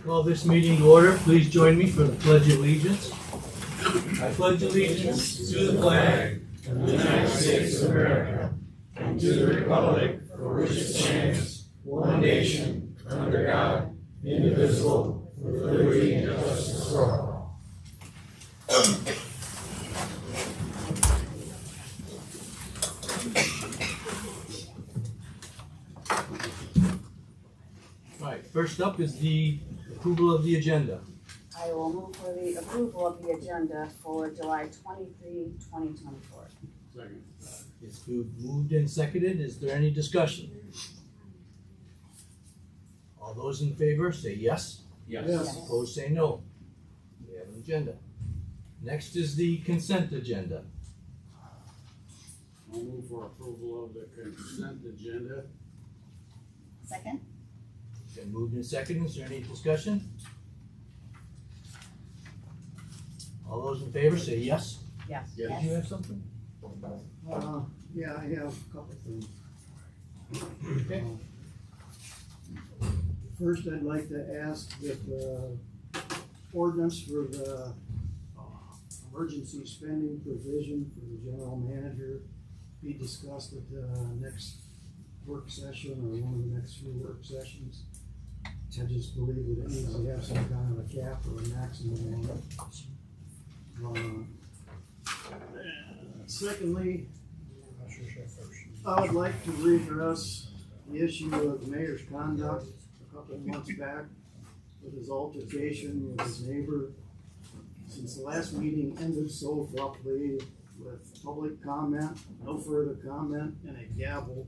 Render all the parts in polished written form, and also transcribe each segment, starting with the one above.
Call this meeting to order. Please join me for the Pledge of Allegiance. I pledge allegiance to the flag of the United States of America and to the republic for which it stands, one nation, under God, indivisible, with liberty and justice for all. All right, first up is the approval of the agenda. I will move for the approval of the agenda for July 23, 2024. Second. It's been moved and seconded. Is there any discussion? All those in favor say yes. Yes. Opposed say no. We have an agenda. Next is the consent agenda. I'll move for approval of the consent agenda. Second? Been moved and seconded. Is there any discussion? All those in favor say yes. Yes. Did you have something? Yeah, I have a couple things. Okay. First, I'd like to ask that the ordinance for the emergency spending provision for the general manager be discussed at the next work session or one of the next few work sessions. I just believe that it needs to have some kind of a cap or a maximum on it. Secondly, I would like to redress the issue of the mayor's conduct a couple of months back with his altercation with his neighbor. Since the last meeting ended so abruptly with public comment, no further comment, and a gavel,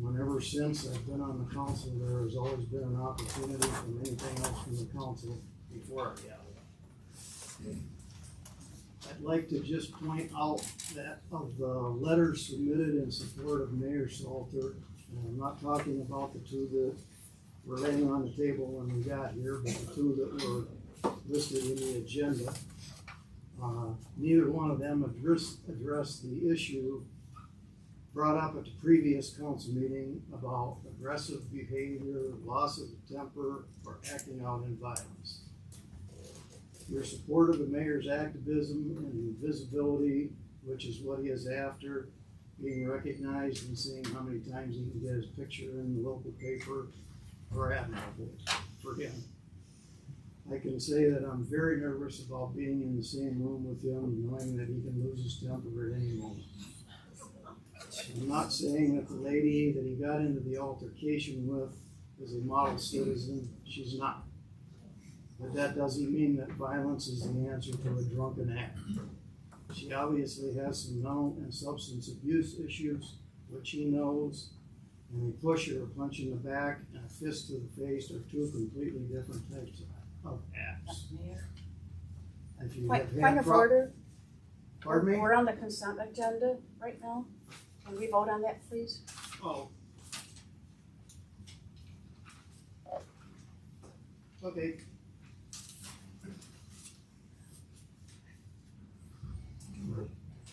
whenever since I've been on the council, there has always been an opportunity from anything else from the council before a gavel. I'd like to just point out that of the letters submitted in support of Mayor Salter, and I'm not talking about the two that were laying on the table when we got here, but the two that were listed in the agenda. Neither one of them addressed the issue brought up at the previous council meeting about aggressive behavior, loss of temper, or acting out in violence. Your support of the mayor's activism and visibility, which is what he is after, being recognized and seeing how many times he can get his picture in the local paper, are admirable for him. I can say that I'm very nervous about being in the same room with him, knowing that he can lose his temper at any moment. I'm not saying that the lady that he got into the altercation with is a model citizen. She's not. But that doesn't mean that violence is the answer to a drunken act. She obviously has some mental and substance abuse issues, which he knows, and a push or a punch in the back and a fist to the face are two completely different types of acts. Mayor? If you Point have had of order. Pardon me? We're on the consent agenda right now. Can we vote on that, please? Oh. Okay.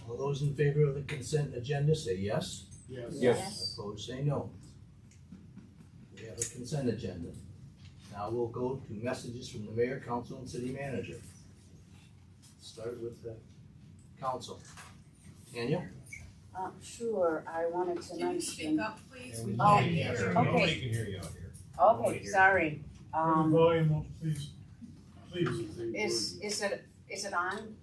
All those in favor of the consent agenda say yes. Yes. Opposed say no. We have a consent agenda. Now we'll go to messages from the mayor, council, and city manager. Start with the council. Tanya? Sure, I wanted to Can you mention. speak up, please? We Oh, can't hear. okay. Nobody can hear you out here. Okay, sorry. Volume up, please. Is it on?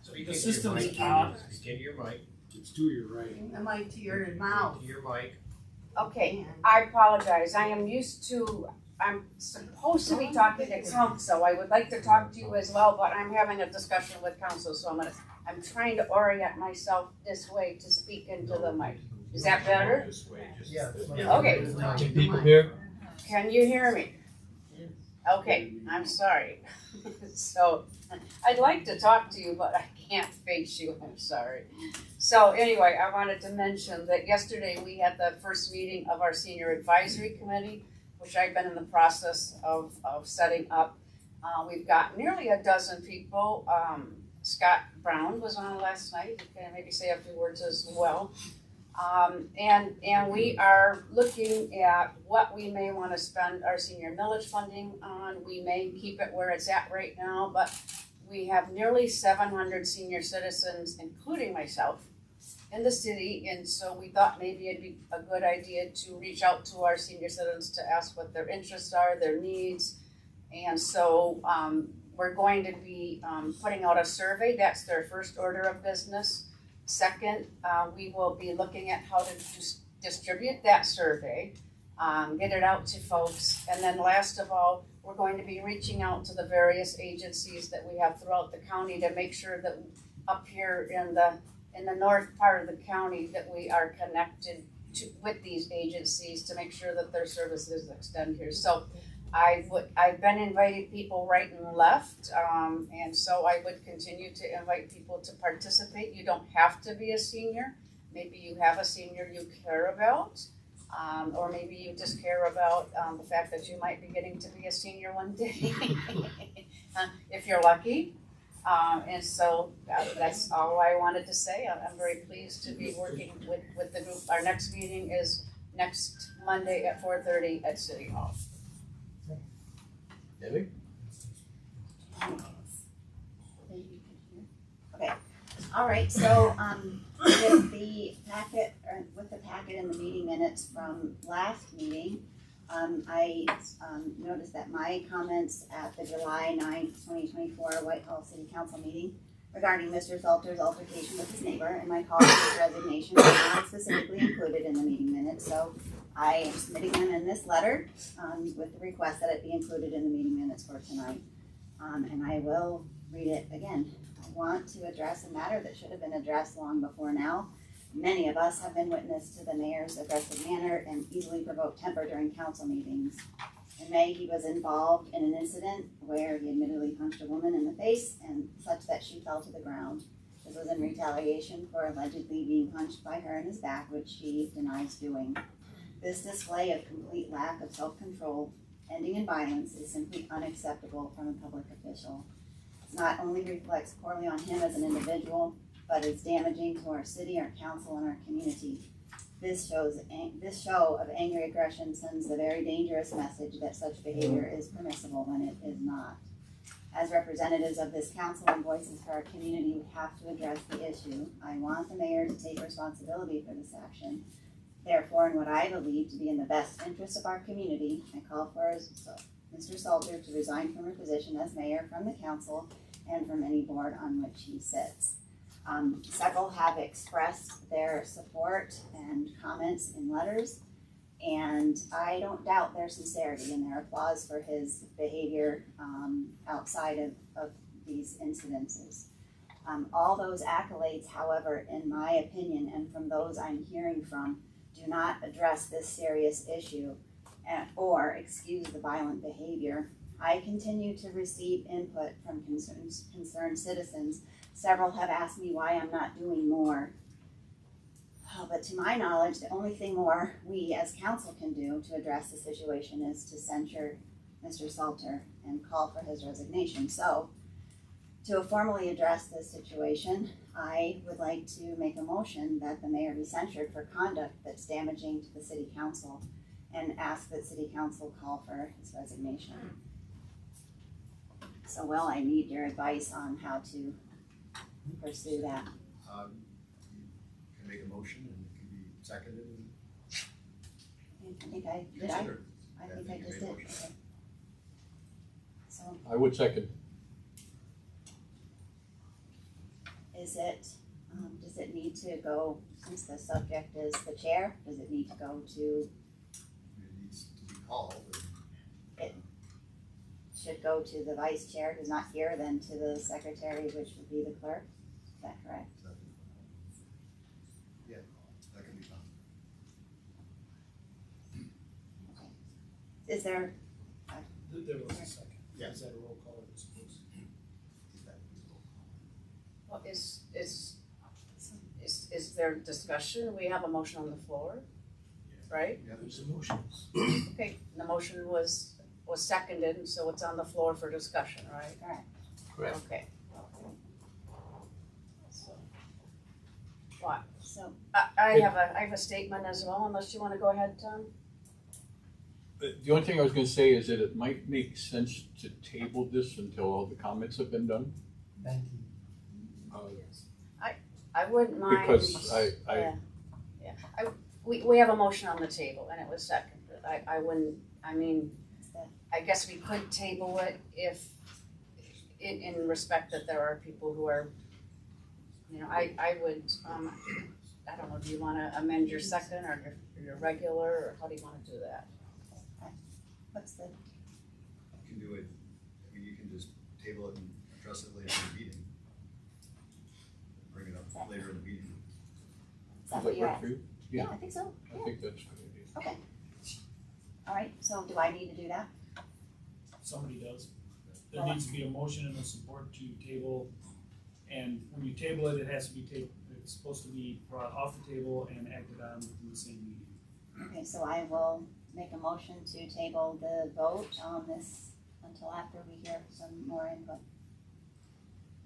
Speak The into system's your mic. on. Speak into your mic, It's to your right. The mic to your mouth. to your mic. Okay, I apologize. I'm supposed to be talking to council. I would like to talk to you as well, but I'm having a discussion with council, so I'm trying to orient myself this way to speak into the mic. Is that better? This way, just Yeah. this- Okay. Can people hear? Can you hear me? Okay, I'm sorry. So, I'd like to talk to you, but I can't face you, I'm sorry. So anyway, I wanted to mention that yesterday we had the first meeting of our senior advisory committee, which I've been in the process of setting up. We've got nearly a dozen people. Scott Brown was on last night. He can maybe say a few words as well. And we are looking at what we may wanna spend our senior millage funding on. We may keep it where it's at right now, but we have nearly 700 senior citizens, including myself, in the city, and so we thought maybe it'd be a good idea to reach out to our senior citizens to ask what their interests are, their needs. And so, we're going to be, putting out a survey, that's their first order of business. Second, we will be looking at how to distribute that survey, get it out to folks. And then last of all, we're going to be reaching out to the various agencies that we have throughout the county to make sure that up here in the north part of the county that we are connected with these agencies to make sure that their services extend here. So I've been inviting people right and left, and so I would continue to invite people to participate. You don't have to be a senior. Maybe you have a senior you care about, or maybe you just care about the fact that you might be getting to be a senior one day, if you're lucky. And so that's all I wanted to say. I'm very pleased to be working with the group. Our next meeting is next Monday at 4:30 at City Hall. Debbie? Okay, all right, so, with the packet, with the packet and the meeting minutes from last meeting, I noticed that my comments at the July 9th, 2024 Whitehall City Council meeting regarding Mr. Salter's altercation with his neighbor and my call for his resignation were not specifically included in the meeting minutes, so I am submitting them in this letter, with the request that it be included in the meeting minutes for tonight. And I will read it again. I want to address a matter that should have been addressed long before now. Many of us have been witness to the mayor's aggressive manner and easily provoked temper during council meetings. In May, he was involved in an incident where he admittedly punched a woman in the face and such that she fell to the ground. This was in retaliation for allegedly being punched by her in his back, which she denies doing. This display of complete lack of self-control, ending in violence, is simply unacceptable from a public official. It not only reflects poorly on him as an individual, but is damaging to our city, our council, and our community. This show of angry aggression sends the very dangerous message that such behavior is permissible when it is not. As representatives of this council and voices for our community, we have to address the issue. I want the mayor to take responsibility for this action. Therefore, in what I believe to be in the best interest of our community, I call for Mr. Salter to resign from her position as mayor from the council and from any board on which he sits. Several have expressed their support and comments in letters, and I don't doubt their sincerity and their applause for his behavior outside of these incidences. All those accolades, however, in my opinion, and from those I'm hearing from, do not address this serious issue or excuse the violent behavior. I continue to receive input from concerned citizens. Several have asked me why I'm not doing more. But to my knowledge, the only thing more we as council can do to address the situation is to censure Mr. Salter and call for his resignation. So, to formally address this situation, I would like to make a motion that the mayor be censured for conduct that's damaging to the city council and ask that city council call for his resignation. So, well, I need your advice on how to pursue that. You can make a motion and it can be seconded and I think I did. considered. I think I just did. Okay. So, I would second. is it, does it need to go, since the subject is the chair, does it need to go to, It needs to be called. should go to the vice chair who's not here, then to the secretary, which would be the clerk? Is that correct? Yeah, that can be done. Is there, There was a second. Yes. Is that a roll call or was it supposed to? Well, is there discussion? We have a motion on the floor, right? Yeah, There's emotions. Okay, the motion was seconded, and so it's on the floor for discussion, right? correct? Correct. Okay. So, What? So, I have a statement as well, unless you wanna go ahead, Tom? The only thing I was gonna say is that it might make sense to table this until all the comments have been done. Thank you. I wouldn't mind. Because Yeah, yeah. We have a motion on the table and it was seconded. I wouldn't, I mean, I guess we could table it if, in respect that there are people who are, you know, I would, I don't know, do you wanna amend your second or your regular, or how do you wanna do that? what's the, You can do it, I mean, you can just table it and address it later in the meeting. Bring it up later in the meeting. is that Does what that you're work at? for you? Yeah, I think so, I yeah, think that's a good idea. okay. All right, so do I need to do that? Somebody does. There needs to be a motion and a support to table, and when you table it, it has to be it's supposed to be brought off the table and acted on within the same meeting. Okay, so I will make a motion to table the vote on this until after we hear some more input.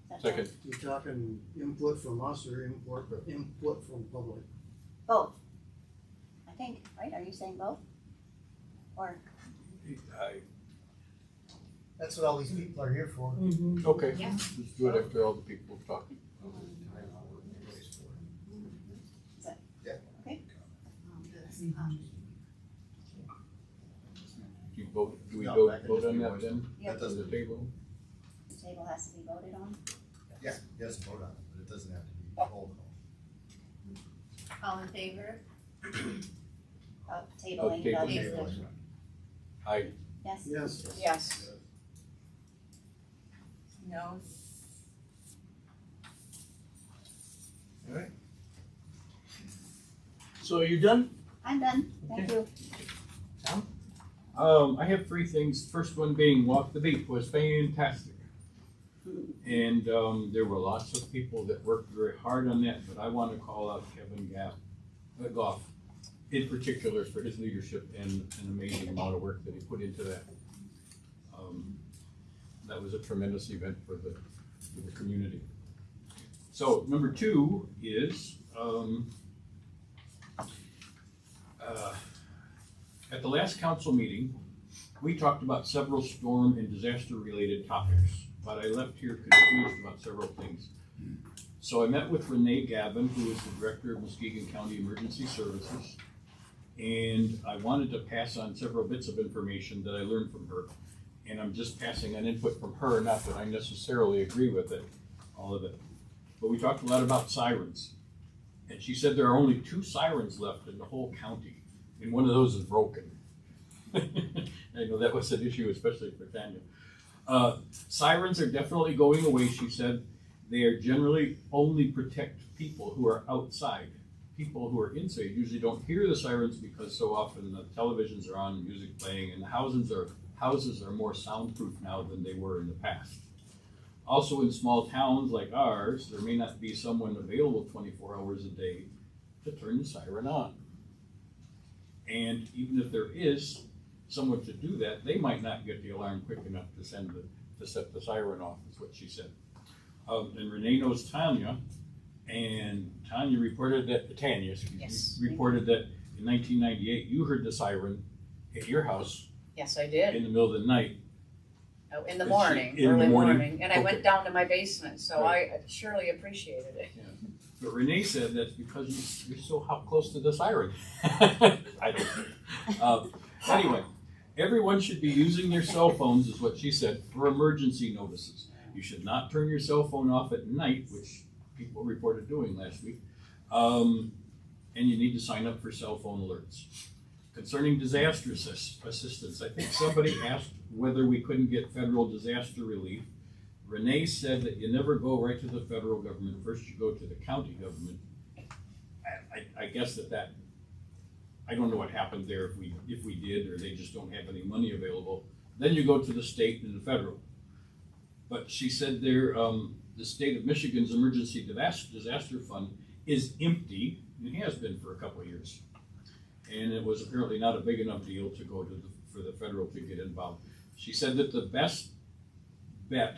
Is that fair? Second, You're talking input from us or input from public? Both, I think, right, are you saying both? Or, That's what all these people are here for. okay, Yeah. let's do it after all the people have talked. Do you vote, do we No, vote, that can vote just on be that voiced. then? Yeah. That doesn't, On the table? the table has to be voted on? yeah, yes, vote on it, but it doesn't have to be roll call. All in favor? Of Of tabling table. the, Table it. Aye. yes? Yes. Yes. No. So you're done? I'm done, thank you. I have three things. First one being Walk the Beat was fantastic. And there were lots of people that worked very hard on that, but I want to call out Kevin Goff in particular for his leadership and an amazing amount of work that he put into that. That was a tremendous event for the community. So number two is at the last council meeting, we talked about several storm and disaster related topics, but I left here confused about several things. So I met with Renee Gavin, who is the director of Muskegon County Emergency Services, and I wanted to pass on several bits of information that I learned from her. And I'm just passing on input from her, not that I necessarily agree with it, all of it. But we talked a lot about sirens. And she said there are only 2 sirens left in the whole county, and one of those is broken. I know that was an issue, especially for Tanya. Sirens are definitely going away, she said. They are generally only protect people who are outside. People who are inside usually don't hear the sirens because so often the televisions are on, music playing, and the houses are more soundproof now than they were in the past. Also in small towns like ours, there may not be someone available 24 hours a day to turn the siren on. And even if there is someone to do that, they might not get the alarm quick enough to set the siren off, is what she said. And Renee knows Tanya, and Tanya reported that, Tanya, Yes. reported that in 1998, you heard the siren at your house Yes, I did. in the middle of the night. Oh, in the Is morning, she- in the early morning? morning, and I Okay. went down to my basement, so Right. I surely appreciated it. But Renee said that's because you're so close to the siren. I don't. Anyway, everyone should be using their cell phones, is what she said, for emergency notices. You should not turn your cell phone off at night, which people reported doing last week. And you need to sign up for cell phone alerts. Concerning disaster assistance, I think somebody asked whether we couldn't get federal disaster relief. Renee said that you never go right to the federal government. First you go to the county government. I guess that I don't know what happened there if we did, or they just don't have any money available. Then you go to the state and the federal. But she said there, the state of Michigan's emergency disaster fund is empty, and has been for a couple of years. And it was apparently not a big enough deal to go for the federal to get involved. She said that the best bet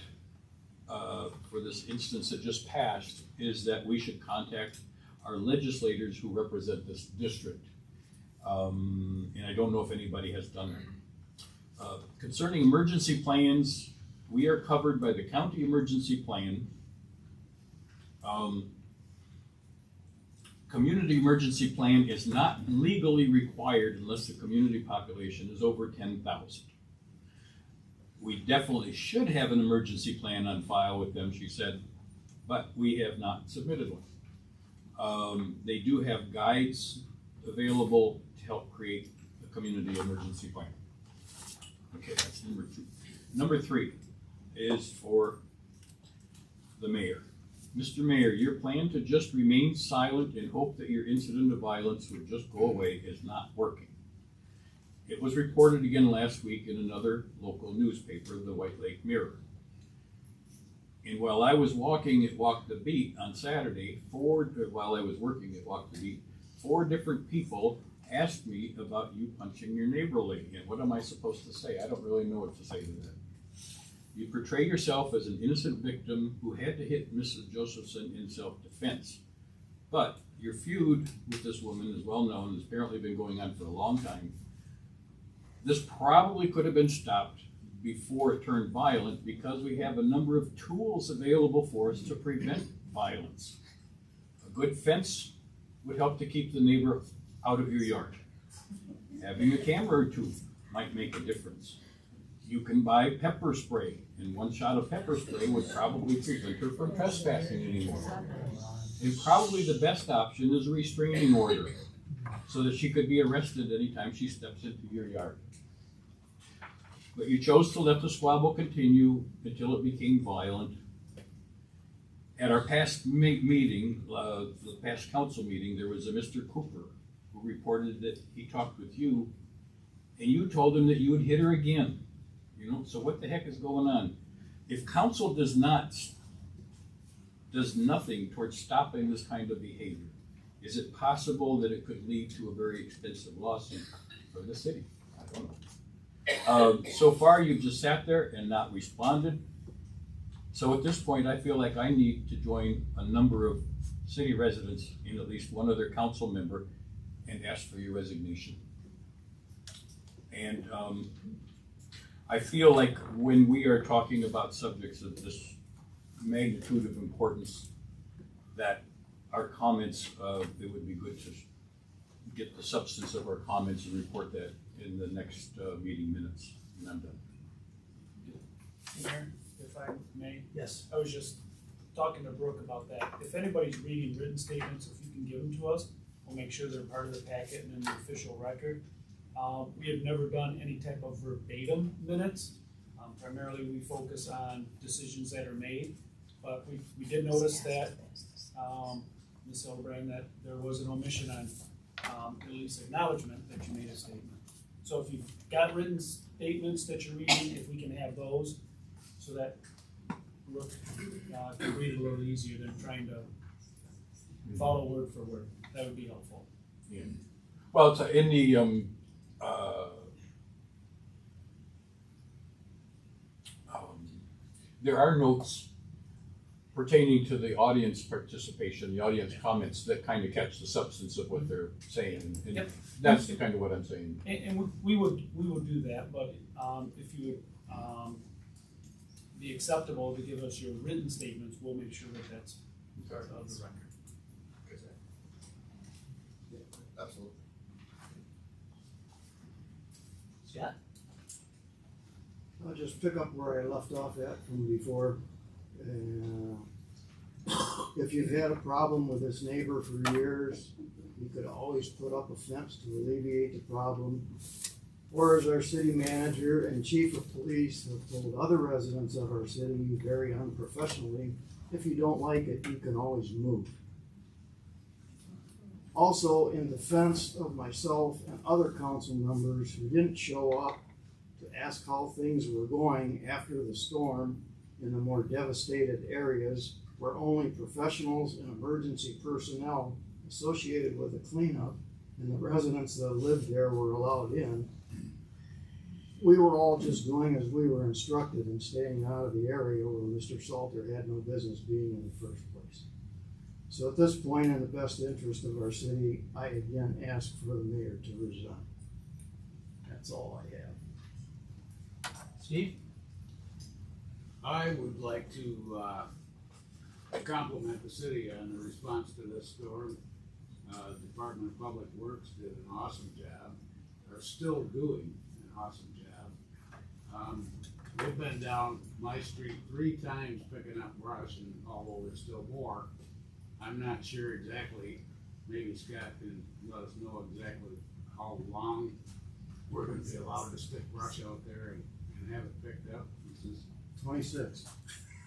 for this instance that just passed is that we should contact our legislators who represent this district. And I don't know if anybody has done that. Concerning emergency plans, we are covered by the county emergency plan. Community emergency plan is not legally required unless the community population is over 10,000. We definitely should have an emergency plan on file with them, she said, but we have not submitted one. They do have guides available to help create a community emergency plan. Okay, that's number 2. Number 3 is for the mayor. Mr. Mayor, your plan to just remain silent and hope that your incident of violence would just go away is not working. It was reported again last week in another local newspaper, the White Lake Mirror. And while I was walking at Walk the Beat on Saturday, while I was working at Walk the Beat, 4 different people asked me about you punching your neighbor lady. And what am I supposed to say? I don't really know what to say to that. You portray yourself as an innocent victim who had to hit Mrs. Josephson in self-defense. But your feud with this woman is well known, has apparently been going on for a long time. This probably could have been stopped before it turned violent because we have a number of tools available for us to prevent violence. A good fence would help to keep the neighbor out of your yard. Having a camera or 2 might make a difference. You can buy pepper spray, and 1 shot of pepper spray would probably prevent her from trespassing anymore. And probably the best option is a restraining order, so that she could be arrested anytime she steps into your yard. But you chose to let the squabble continue until it became violent. At our past meeting, the past council meeting, there was a Mr. Cooper who reported that he talked with you, and you told him that you would hit her again. You know, so what the heck is going on? If council does nothing towards stopping this kind of behavior, is it possible that it could lead to a very expensive lawsuit for the city? I don't know. So far, you've just sat there and not responded. So at this point, I feel like I need to join a number of city residents and at least one other council member and ask for your resignation. And I feel like when we are talking about subjects of this magnitude of importance, that our comments, it would be good to get the substance of our comments and report that in the next meeting minutes. And I'm done. Mayor, if I may, Yes. I was just talking to Brooke about that. If anybody's reading written statements, if you can give them to us, we'll make sure they're part of the packet and in the official record. We have never done any type of verbatim minutes. Primarily, we focus on decisions that are made, but we did notice that, Ms. Hildebrand, that there was an omission on at least acknowledgement that you made a statement. So if you've got written statements that you're reading, if we can have those, so that Brooke can read it a little easier than trying to follow word for word, that would be helpful. Yeah. Well, it's in the there are notes pertaining to the audience participation, the audience comments that kind of catch the substance of what they're saying. And Yep. that's kind of what I'm saying. And we would do that, but if you would be acceptable to give us your written statements, we'll make sure that that's part of the record. Absolutely. Scott? I'll just pick up where I left off at from before. If you've had a problem with this neighbor for years, you could always put up a fence to alleviate the problem. Or as our city manager and chief of police have told other residents of our city very unprofessionally, if you don't like it, you can always move. Also, in defense of myself and other council members who didn't show up to ask how things were going after the storm in the more devastated areas where only professionals and emergency personnel associated with the cleanup and the residents that lived there were allowed in, we were all just doing as we were instructed and staying out of the area where Mr. Salter had no business being in the first place. So at this point, in the best interest of our city, I again ask for the mayor to resign. That's all I have. Steve? I would like to, compliment the city on the response to this storm. Department of Public Works did an awesome job, are still doing an awesome job. They've been down my street 3 times picking up brush, and although there's still more, I'm not sure exactly, maybe Scott can let us know exactly how long we're gonna be allowed to stick brush out there and have it picked up. This is 26.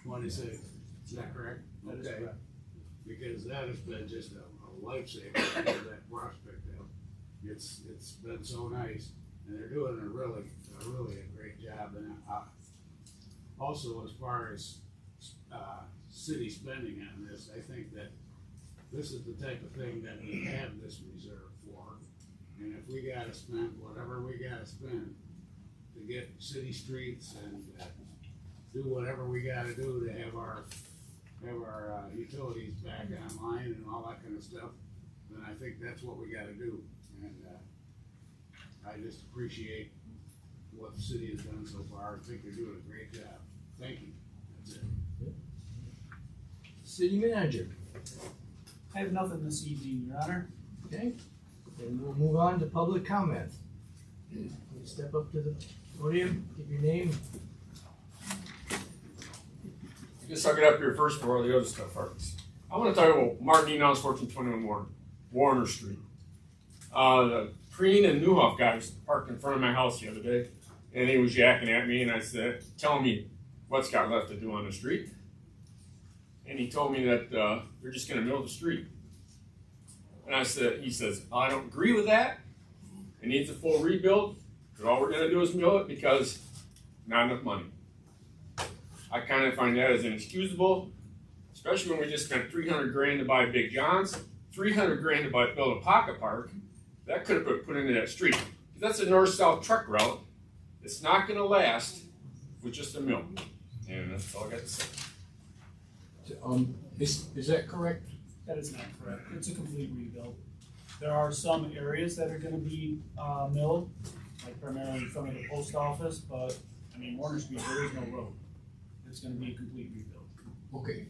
26, is that correct? That is Okay. correct. Because that has been just a lifesaver to have that brush picked up. It's been so nice, and they're doing a really great job. And also, as far as city spending on this, I think that this is the type of thing that we have this reserve for. And if we gotta spend whatever we gotta spend to get city streets and do whatever we gotta do to have our utilities back online and all that kind of stuff, then I think that's what we gotta do. And I just appreciate what the city has done so far. I think they're doing a great job. Thank you. That's it. City manager. I have nothing this evening, Your Honor. Okay, then we'll move on to public comment. Please step up to the podium, give your name. I guess I'll get up here first before all the other stuff starts. I want to talk about Martin Enos, 1421 Warner Street. The Preen and Newhoff guys parked in front of my house the other day, and he was yakking at me, and I said, tell me what's got left to do on the street. And he told me that they're just going to mill the street. And he says, I don't agree with that. It needs a full rebuild, because all we're going to do is mill it because not enough money. I kind of find that as inexcusable, especially when we just spent $300 grand to buy Big John's, $300 grand to build a pocket park. That could have been put into that street. That's a north-south truck route. It's not going to last with just a mill. And that's all I got to say. Is that correct? That is not correct. It's a complete rebuild. There are some areas that are gonna be milled, like primarily in front of the post office, but I mean, Warner Street, there is no road. It's gonna be a complete rebuild. Okay.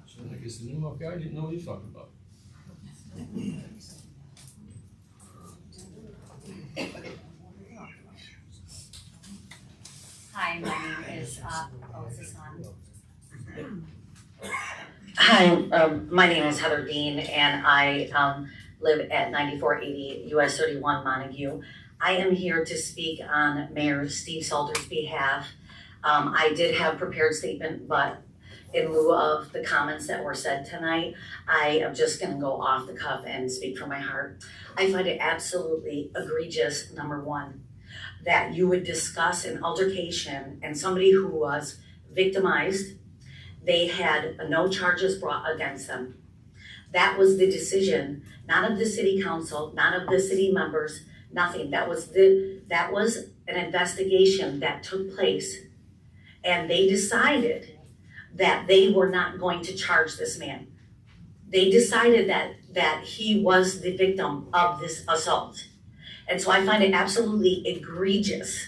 So I guess the Newhoff guy didn't know what he was talking about. Hi, my name is, is this on? Hi, my name is Heather Dean, and I live at 9480 US 31 Montague. I am here to speak on Mayor Steve Salter's behalf. I did have a prepared statement, but in lieu of the comments that were said tonight, I am just gonna go off the cuff and speak from my heart. I find it absolutely egregious, number one, that you would discuss an altercation and somebody who was victimized, they had no charges brought against them. That was the decision, not of the city council, not of the city members, nothing. That was an investigation that took place, and they decided that they were not going to charge this man. They decided that he was the victim of this assault. And so I find it absolutely egregious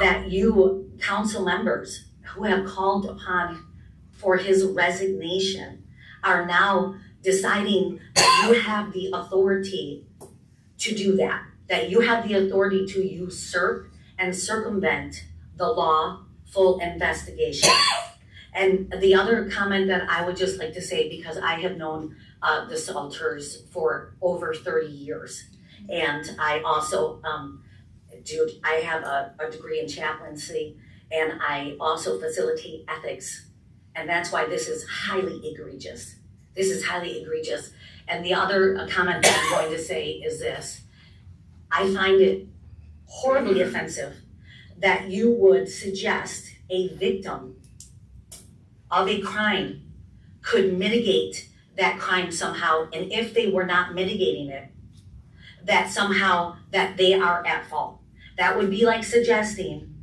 that you council members who have called upon for his resignation are now deciding that you have the authority to do that, that you have the authority to usurp and circumvent the lawful investigation. And the other comment that I would just like to say, because I have known the Salters for over 30 years, and I also I have a degree in chaplaincy, and I also facilitate ethics. And that's why this is highly egregious. This is highly egregious. And the other comment that I'm going to say is this. I find it horribly offensive that you would suggest a victim of a crime could mitigate that crime somehow, and if they were not mitigating it, that somehow that they are at fault. That would be like suggesting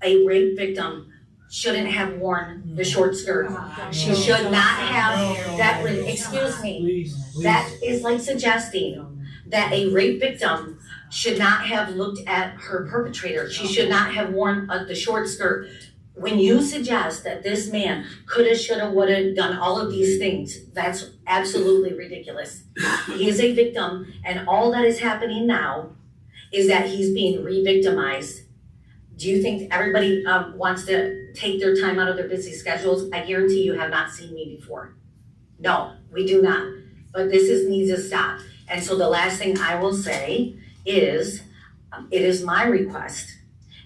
a rape victim shouldn't have worn the short skirt. She should not have that, excuse me, Please. that is like suggesting that a rape victim should not have looked at her perpetrator. She should not have worn the short skirt. When you suggest that this man coulda, shoulda, woulda done all of these things, that's absolutely ridiculous. He is a victim, and all that is happening now is that he's being re-victimized. Do you think everybody wants to take their time out of their busy schedules? I guarantee you have not seen me before. No, we do not. But this needs to stop. And so the last thing I will say is, it is my request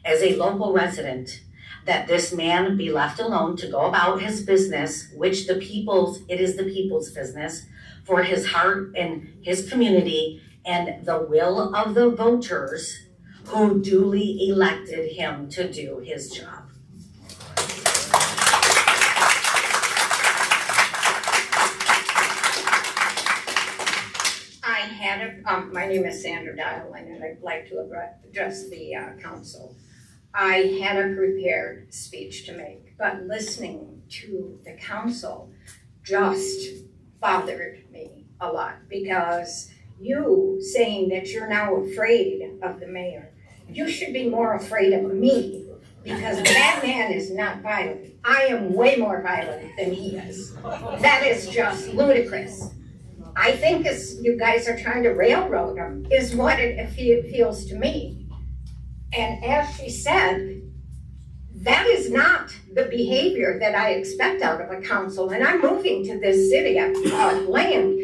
as a local resident that this man be left alone to go about his business, which it is the people's business, for his heart and his community and the will of the voters who duly elected him to do his job. My name is Sandra Dial, and I'd like to address the council. I had a prepared speech to make, but listening to the council just bothered me a lot, because you saying that you're now afraid of the mayor, you should be more afraid of me, because that man is not violent. I am way more violent than he is. That is just ludicrous. I think you guys are trying to railroad him, is what it feels to me. And as she said, that is not the behavior that I expect out of a council. And I'm moving to this city, I've bought land,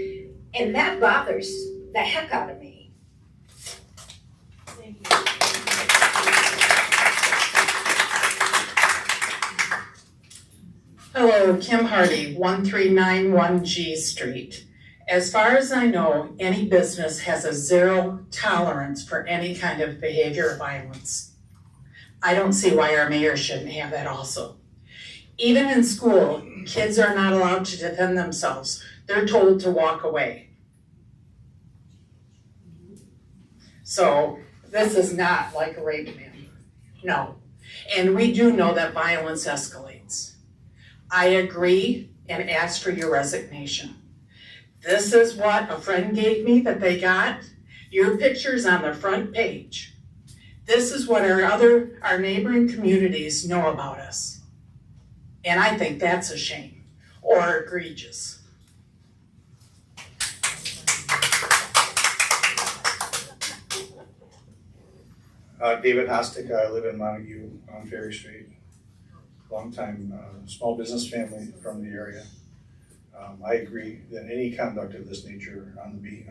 and that bothers the heck out of me. Thank you. Hello, Kim Hardy, 1391 G Street. As far as I know, any business has a zero tolerance for any kind of behavior or violence. I don't see why our mayor shouldn't have that also. Even in school, kids are not allowed to defend themselves. They're told to walk away. So this is not like a rape man, no. And we do know that violence escalates. I agree and ask for your resignation. This is what a friend gave me that they got. Your picture's on the front page. This is what our neighboring communities know about us. And I think that's a shame or egregious. David Hostic, I live in Montague on Ferry Street. Longtime small business family from the area. I agree that any conduct of this nature on the beat,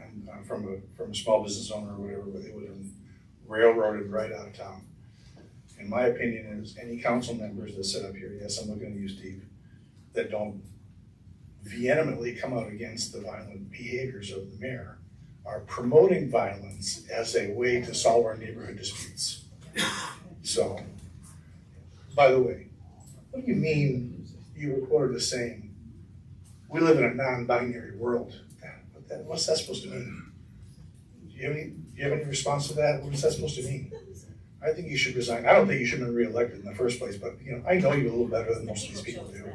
from a small business owner or whatever, it would have been railroaded right out of town. In my opinion, is any council members that sit up here, yes, I'm looking at you, Steve, that don't vehemently come out against the violent behaviors of the mayor are promoting violence as a way to solve our neighborhood disputes. So, by the way, what do you mean you recorded as saying, we live in a non-binary world? What's that supposed to mean? Do you have any response to that? What is that supposed to mean? I think you should resign. I don't think you should have been reelected in the first place, but I know you a little better than most of these people do.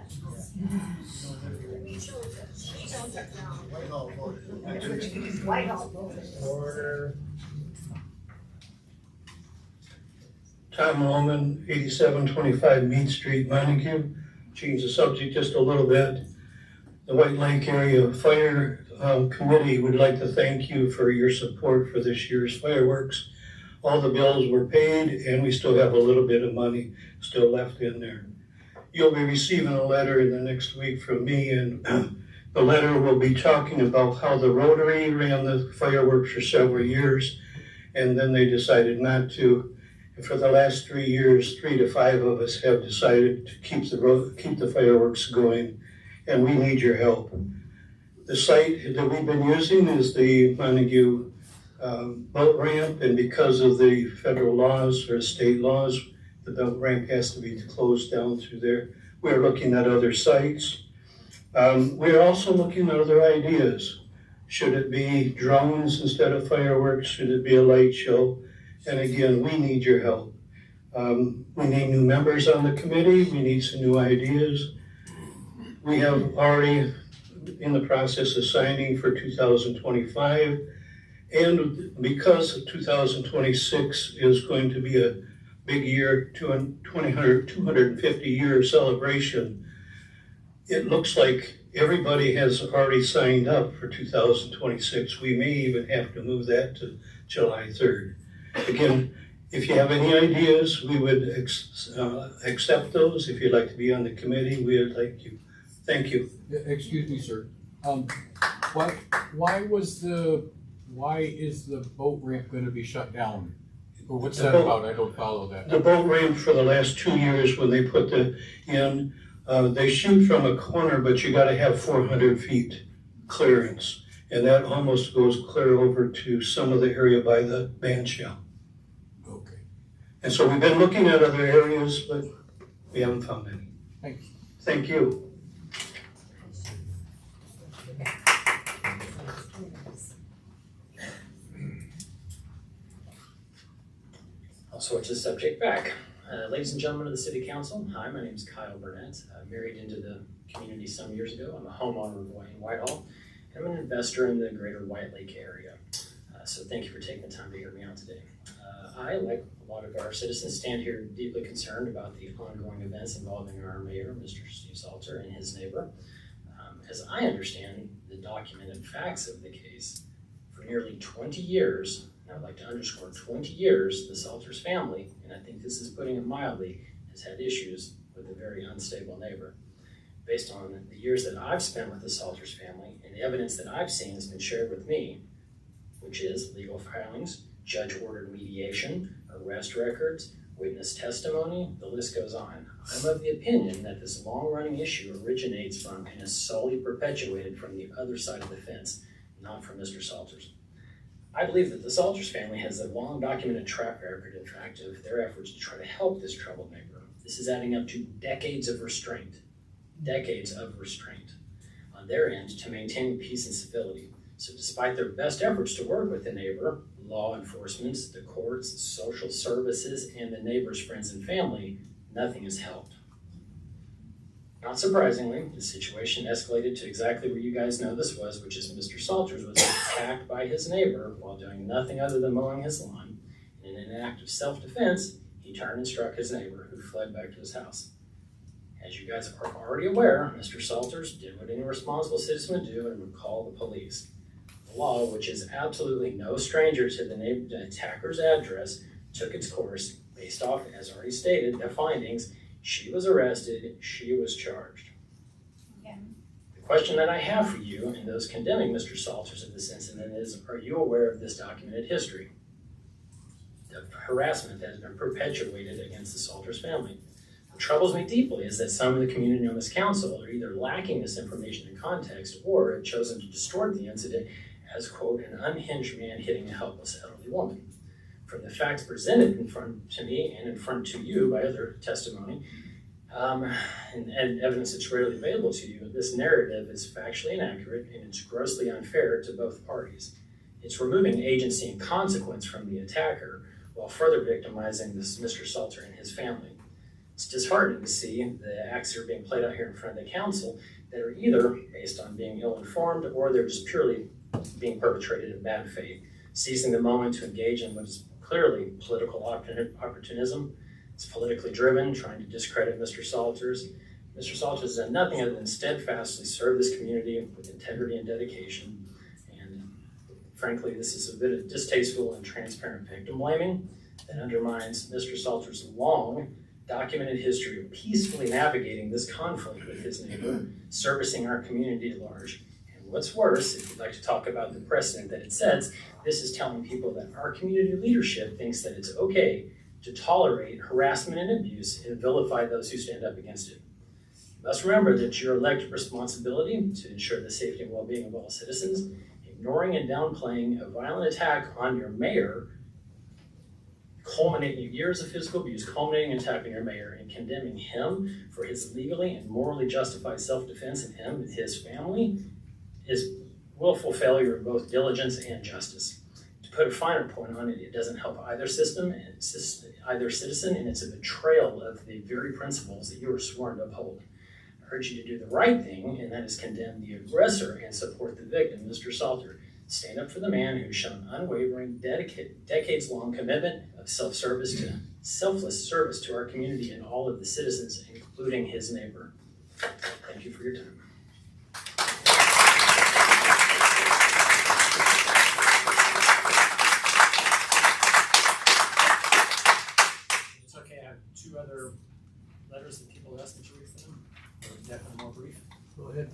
Order. Tom Loman, 8725 Mead Street, Montague. Change the subject just a little bit. The White Lake Area Fire Committee would like to thank you for your support for this year's fireworks. All the bills were paid and we still have a little bit of money still left in there. You'll be receiving a letter in the next week from me, and the letter will be talking about how the Rotary ran the fireworks for several years and then they decided not to. And for the last 3 years, 3 to 5 of us have decided to keep the fireworks going, and we need your help. The site that we've been using is the Montague boat ramp, and because of the federal laws or state laws, the boat ramp has to be closed down through there. We're looking at other sites. We're also looking at other ideas. Should it be drones instead of fireworks? Should it be a light show? And again, we need your help. We need new members on the committee, we need some new ideas. We have already in the process of signing for 2025, and because 2026 is going to be a big year, 250-year celebration, it looks like everybody has already signed up for 2026. We may even have to move that to July 3rd. Again, if you have any ideas, we would accept those. If you'd like to be on the committee, we would like you. Thank you. Excuse me, sir. Why is the boat ramp going to be shut down? Or what's that about? I don't follow that. The boat ramp for the last 2 years when they put they shoot from a corner, but you gotta have 400 feet clearance. And that almost goes clear over to some of the area by the band shell. Okay. And so we've been looking at other areas, but we haven't found any. Thanks. Thank you. I'll switch the subject back. Ladies and gentlemen of the City Council, hi, my name is Kyle Burnett. I married into the community some years ago. I'm a homeowner in Whitehall. I'm an investor in the greater White Lake area. So thank you for taking the time to hear me out today. I, like a lot of our citizens, stand here deeply concerned about the ongoing events involving our mayor, Mr. Steve Salter, and his neighbor. As I understand the documented facts of the case, for nearly 20 years, and I'd like to underscore 20 years, the Salters family, and I think this is putting it mildly, has had issues with a very unstable neighbor. Based on the years that I've spent with the Salters family and the evidence that I've seen has been shared with me, which is legal filings, judge-ordered mediation, arrest records, witness testimony, the list goes on. I'm of the opinion that this long-running issue originates from and is solely perpetuated from the other side of the fence, not from Mr. Salters. I believe that the Salters family has a long documented track record, in fact, of their efforts to try to help this troubled neighbor. This is adding up to decades of restraint on their end to maintain peace and civility. So despite their best efforts to work with the neighbor, law enforcement, the courts, social services, and the neighbor's friends and family, nothing has helped. Not surprisingly, the situation escalated to exactly where you guys know this was, which is Mr. Salters was attacked by his neighbor while doing nothing other than mowing his lawn. And in an act of self-defense, he turned and struck his neighbor, who fled back to his house. As you guys are already aware, Mr. Salters did what any responsible citizen would do and would call the police. The law, which is absolutely no stranger to the attacker's address, took its course based off, as already stated, the findings. She was arrested, she was charged. Yeah. The question that I have for you and those condemning Mr. Salters of this incident is, are you aware of this documented history? The harassment that has been perpetuated against the Salters family. What troubles me deeply is that some of the community on this council are either lacking this information and context or have chosen to distort the incident as, quote, an unhinged man hitting a helpless elderly woman. From the facts presented in front to me and in front to you by other testimony, and evidence that's readily available to you, this narrative is factually inaccurate and it's grossly unfair to both parties. It's removing agency and consequence from the attacker while further victimizing this Mr. Salter and his family. It's disheartening to see the acts that are being played out here in front of the council that are either based on being ill-informed or they're just purely being perpetrated in bad faith, seizing the moment to engage in what is clearly political opportunism. It's politically driven, trying to discredit Mr. Salters. Mr. Salters has done nothing other than steadfastly serve this community with integrity and dedication. And frankly, this is a bit of distasteful and transparent victim blaming that undermines Mr. Salters' long documented history of peacefully navigating this conflict with his neighbor, servicing our community at large. What's worse, if you'd like to talk about the precedent that it sets, this is telling people that our community leadership thinks that it's okay to tolerate harassment and abuse and vilify those who stand up against it. You must remember that your elected responsibility to ensure the safety and well-being of all citizens, ignoring and downplaying a violent attack on your mayor, culminating years of physical abuse, culminating in attacking your mayor and condemning him for his legally and morally justified self-defense and him and his family, is willful failure of both diligence and justice. To To put a finer point on it, it doesn't help either system and either citizen, and it's a betrayal of the very principles that you were sworn to uphold. I urge you to do the right thing, and that is condemn the aggressor and support the victim, Mr. Salter. Stand up for the man who's shown unwavering, decades-long commitment of selfless service to our community and all of the citizens, including his neighbor. Thank you for your time. It's okay, I have two other letters that people asked me to read for them, or definitely more brief. Go ahead.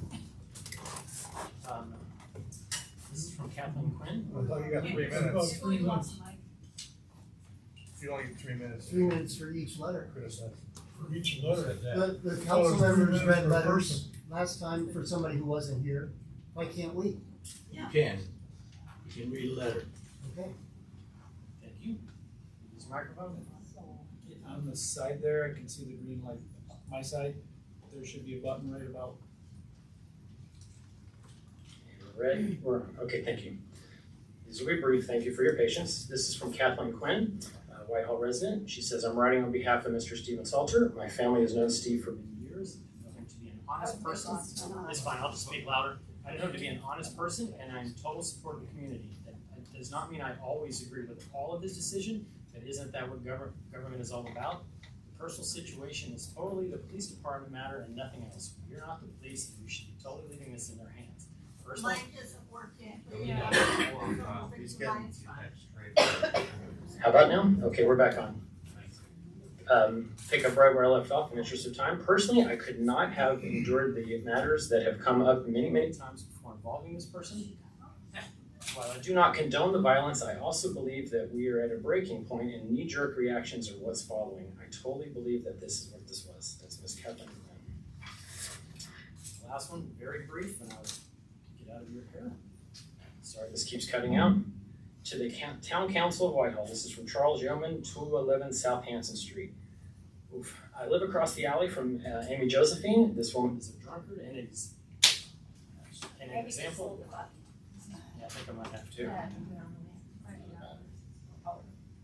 This is from Kathleen Quinn. I thought you got 3 minutes. You only get 3 minutes. 3 minutes for each letter. Criticize. For each letter. The council members read letters last time for somebody who wasn't here. Why can't we? You can. You can read a letter. Okay. Thank you. Use the microphone. On the side there, I can see the green light. My side, there should be a button right about. Ready? Okay, thank you. This will be brief. Thank you for your patience. This is from Kathleen Quinn, Whitehall resident. She says, I'm writing on behalf of Mr. Stephen Salter. My family has known Steve for many years. I know him to be an honest person. It's fine, I'll just speak louder. I know him to be an honest person, and I'm in total support of the community. That does not mean I always agree with all of his decision, but isn't that what government is all about? The personal situation is totally the police department matter and nothing else. You're not the police, and you should be totally leaving this in their hands. Mine doesn't work yet. How about now? Okay, we're back on. Pick up right where I left off in the interest of time. Personally, I could not have endured the matters that have come up many, many times before involving this person. While I do not condone the violence, I also believe that we are at a breaking point and knee-jerk reactions are what's following. I totally believe that this is what this was. That's Ms. Kathleen. Last one, very brief, and I'll get out of your hair. Sorry, this keeps cutting out. To the Town Council of Whitehall. This is from Charles Yeoman, 211 South Hanson Street. Oof. I live across the alley from Amy Josephine. This woman is a drunkard and is an example. Yeah, I think I might have to.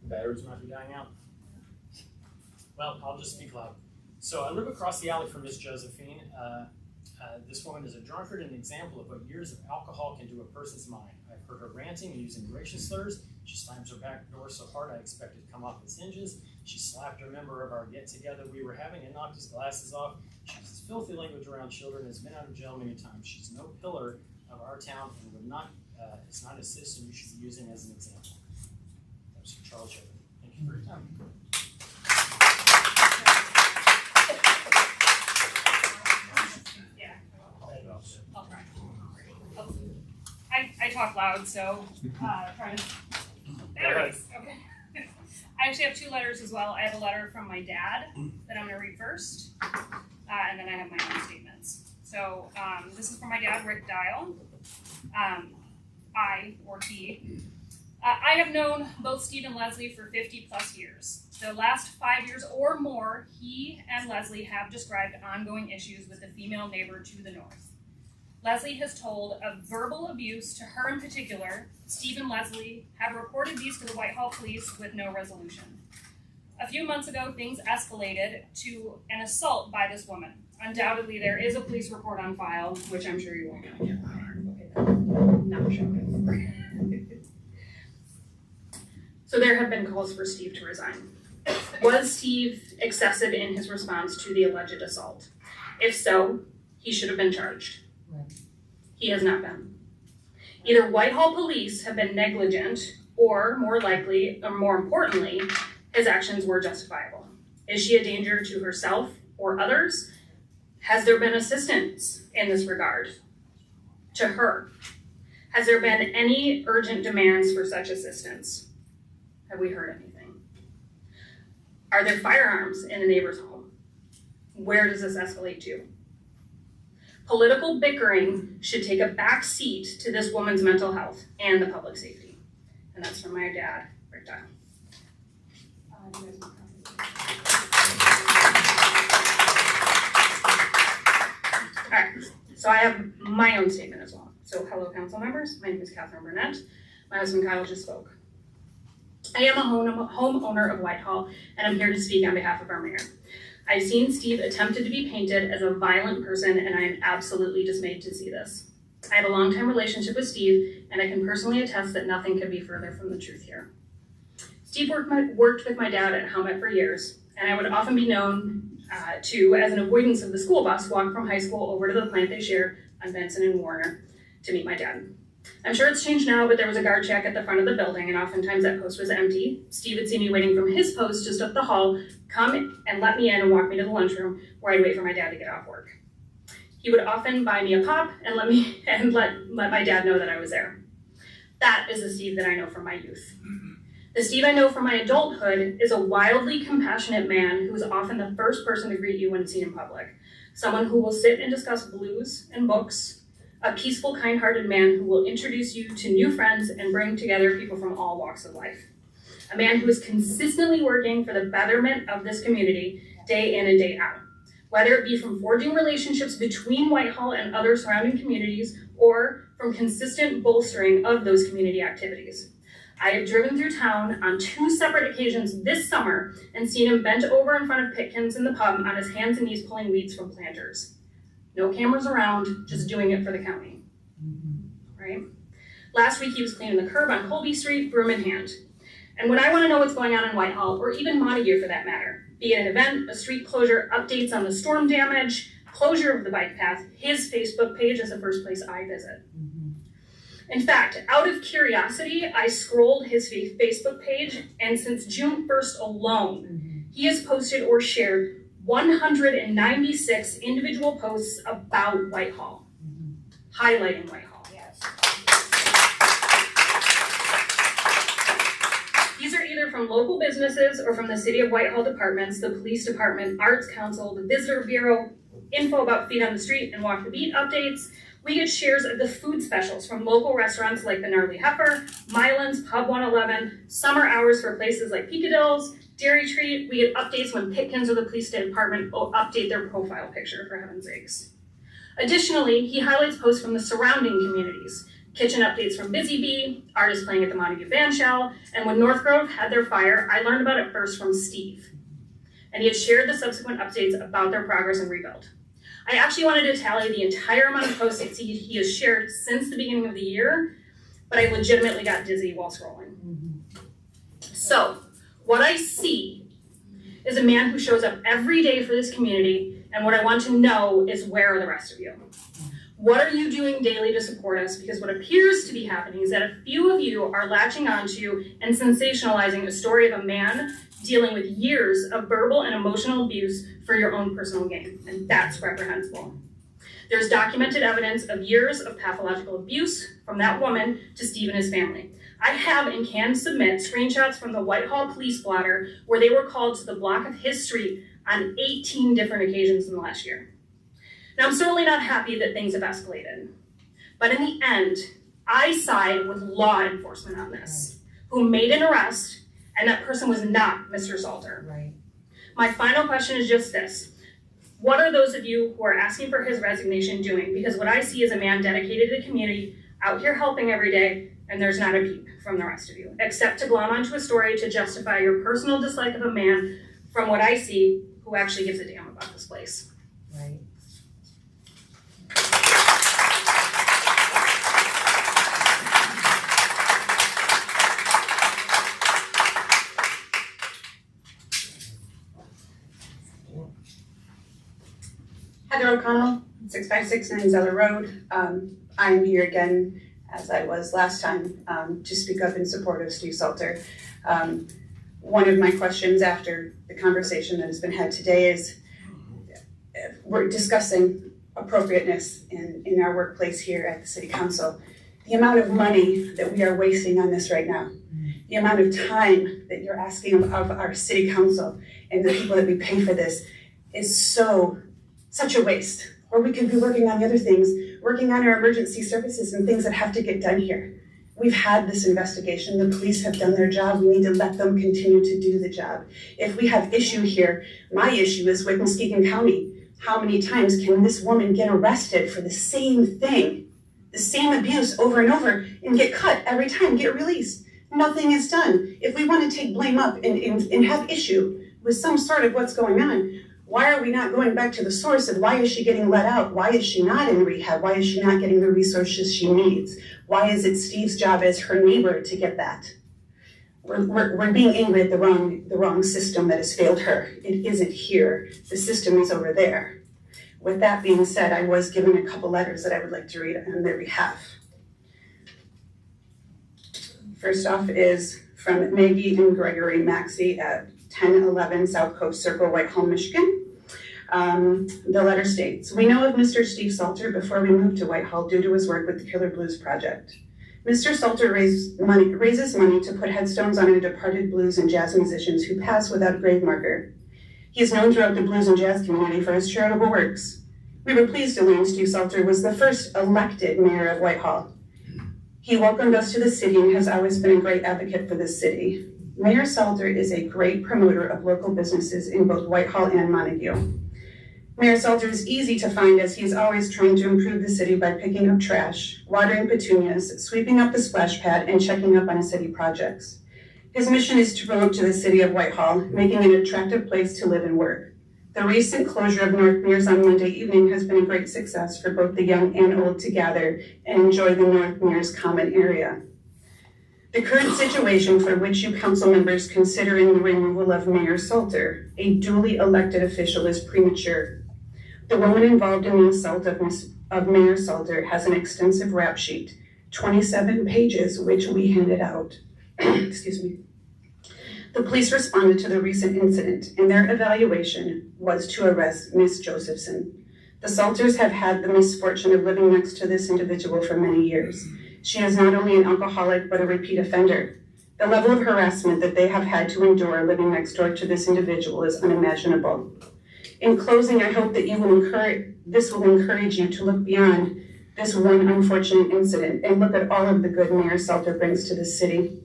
Batteries might be dying out. Well, I'll just speak loud. So I live across the alley from Miss Josephine. This woman is a drunkard and an example of what years of alcohol can do a person's mind. I've heard her ranting and using racial slurs. She slams her back door so hard I expect it to come off its hinges. She slapped a member of our get-together we were having and knocked his glasses off. She uses filthy language around children and has been out of jail many times. She's no pillar of our town and would not, it's not a system you should be using as an example. That was from Charles Yeoman. Thank you for your time. I talk loud, so trying to. Anyways, okay. I actually have two letters as well. I have a letter from my dad that I'm going to read first, and then I have my own statements. So this is from my dad, Rick Dial. I have known both Steve and Leslie for 50 plus years. The last 5 years or more, he and Leslie have described ongoing issues with the female neighbor to the north. Leslie has told of verbal abuse to her in particular. Steve and Leslie have reported these to the Whitehall police with no resolution. A few months ago, things escalated to an assault by this woman. Undoubtedly, there is a police report on file, which I'm sure you won't get. Not sure. So there have been calls for Steve to resign. Was Steve excessive in his response to the alleged assault? If so, he should have been charged. He has not been. Either Whitehall police have been negligent, or more likely, or more importantly, his actions were justifiable. Is she a danger to herself or others? Has there been assistance in this regard to her? Has there been any urgent demands for such assistance? Have we heard anything? Are there firearms in the neighbor's home? Where does this escalate to? Political bickering should take a back seat to this woman's mental health and the public safety. And that's from my dad, Rick Dial. All right, so I have my own statement as well. So hello, council members. My name is Catherine Burnett. My husband Kyle just spoke. I am a homeowner of Whitehall, and I'm here to speak on behalf of our mayor. I've seen Steve attempted to be painted as a violent person, and I am absolutely dismayed to see this. I have a long-time relationship with Steve, and I can personally attest that nothing could be further from the truth here. Steve worked with my dad at Helmet for years, and I would often be known to, as an avoidance of the school bus, walk from high school over to the plant they shared on Benson and Warner to meet my dad. I'm sure it's changed now, but there was a guard check at the front of the building, and oftentimes that post was empty. Steve would see me waiting from his post just up the hall, come and let me in and walk me to the lunchroom where I'd wait for my dad to get off work. He would often buy me a pop and let my dad know that I was there. That is the Steve that I know from my youth. The Steve I know from my adulthood is a wildly compassionate man who is often the first person to greet you when seen in public. Someone who will sit and discuss blues and books. A peaceful, kind-hearted man who will introduce you to new friends and bring together people from all walks of life. A man who is consistently working for the betterment of this community day in and day out, whether it be from forging relationships between Whitehall and other surrounding communities or from consistent bolstering of those community activities. I have driven through town on 2 separate occasions this summer and seen him bent over in front of Pitkins in the pub on his hands and knees pulling weeds from planters. No cameras around, just doing it for the county, right? Last week he was cleaning the curb on Colby Street, broom in hand. And when I want to know what's going on in Whitehall, or even Montague for that matter, be it an event, a street closure, updates on the storm damage, closure of the bike path, his Facebook page is the first place I visit. In fact, out of curiosity, I scrolled his Facebook page, and since June 1st alone, he has posted or shared 196 individual posts about Whitehall, highlighting Whitehall. Yes. These are either from local businesses or from the City of Whitehall departments, the police department, arts council, the visitor bureau, info about feet on the street and walk the beat updates. We get shares of the food specials from local restaurants like the Gnarly Heifer, Mylands, Pub 111, summer hours for places like Peekadills, Dairy Treat. We get updates when Pitkins or the police department update their profile picture, for heaven's sakes. Additionally, he highlights posts from the surrounding communities, kitchen updates from Busy Bee, artists playing at the Montague Bandshell, and when North Grove had their fire, I learned about it first from Steve. And he had shared the subsequent updates about their progress and rebuild. I actually wanted to tally the entire amount of posts that he has shared since the beginning of the year, but I legitimately got dizzy while scrolling. So, what I see is a man who shows up every day for this community, and what I want to know is, where are the rest of you? What are you doing daily to support us? Because what appears to be happening is that a few of you are latching onto and sensationalizing the story of a man dealing with years of verbal and emotional abuse for your own personal gain, and that's reprehensible. There's documented evidence of years of pathological abuse from that woman to Steve and his family. I have and can submit screenshots from the Whitehall police blotter where they were called to the block of his street on 18 different occasions in the last year. Now, I'm certainly not happy that things have escalated, but in the end, I side with law enforcement on this, who made an arrest, and that person was not Mr. Salter. Right. My final question is just this. What are those of you who are asking for his resignation doing? Because what I see is a man dedicated to the community, out here helping every day, and there's not a peep from the rest of you, except to glom onto a story to justify your personal dislike of a man, from what I see, who actually gives a damn about this place. Right. Heather O'Connell, 6569 Zeller Road. I'm here again, as I was last time, to speak up in support of Steve Salter. One of my questions after the conversation that has been had today is, we're discussing appropriateness in our workplace here at the City Council. The amount of money that we are wasting on this right now, the amount of time that you're asking of our City Council and the people that we pay for this is such a waste. Or we could be working on the other things, working on our emergency services and things that have to get done here. We've had this investigation. The police have done their job. We need to let them continue to do the job. If we have issue here, my issue is with Muskegon County. How many times can this woman get arrested for the same thing, the same abuse over and over, and get cut every time, get released? Nothing is done. If we want to take blame up and have issue with some sort of what's going on, why are we not going back to the source of why is she getting let out? Why is she not in rehab? Why is she not getting the resources she needs? Why is it Steve's job as her neighbor to get that? We're being angry at the wrong system that has failed her. It isn't here. The system is over there. With that being said, I was given a couple letters that I would like to read on their behalf. First off is from Maggie and Gregory Maxey at 1011 South Coast Circle, Whitehall, Michigan. The letter states, we know of Mr. Steve Salter before we moved to Whitehall due to his work with the Killer Blues Project. Mr. Salter raises money to put headstones on our departed blues and jazz musicians who pass without a grave marker. He is known throughout the blues and jazz community for his charitable works. We were pleased to learn Steve Salter was the first elected mayor of Whitehall. He welcomed us to the city and has always been a great advocate for this city. Mayor Salter is a great promoter of local businesses in both Whitehall and Montague. Mayor Salter is easy to find as he is always trying to improve the city by picking up trash, watering petunias, sweeping up the splash pad, and checking up on city projects. His mission is to promote to the city of Whitehall, making it an attractive place to live and work. The recent closure of North Mears on Monday evening has been a great success for both the young and old to gather and enjoy the North Mears common area. The current situation for which you council members considering the removal of Mayor Salter, a duly elected official, is premature. The woman involved in the assault of Mayor Salter has an extensive rap sheet, 27 pages, which we handed out. Excuse me. The police responded to the recent incident, and their evaluation was to arrest Miss Josephson. The Salters have had the misfortune of living next to this individual for many years. She is not only an alcoholic, but a repeat offender. The level of harassment that they have had to endure living next door to this individual is unimaginable. In closing, I hope that this will encourage you to look beyond this one unfortunate incident and look at all of the good Mayor Salter brings to the city.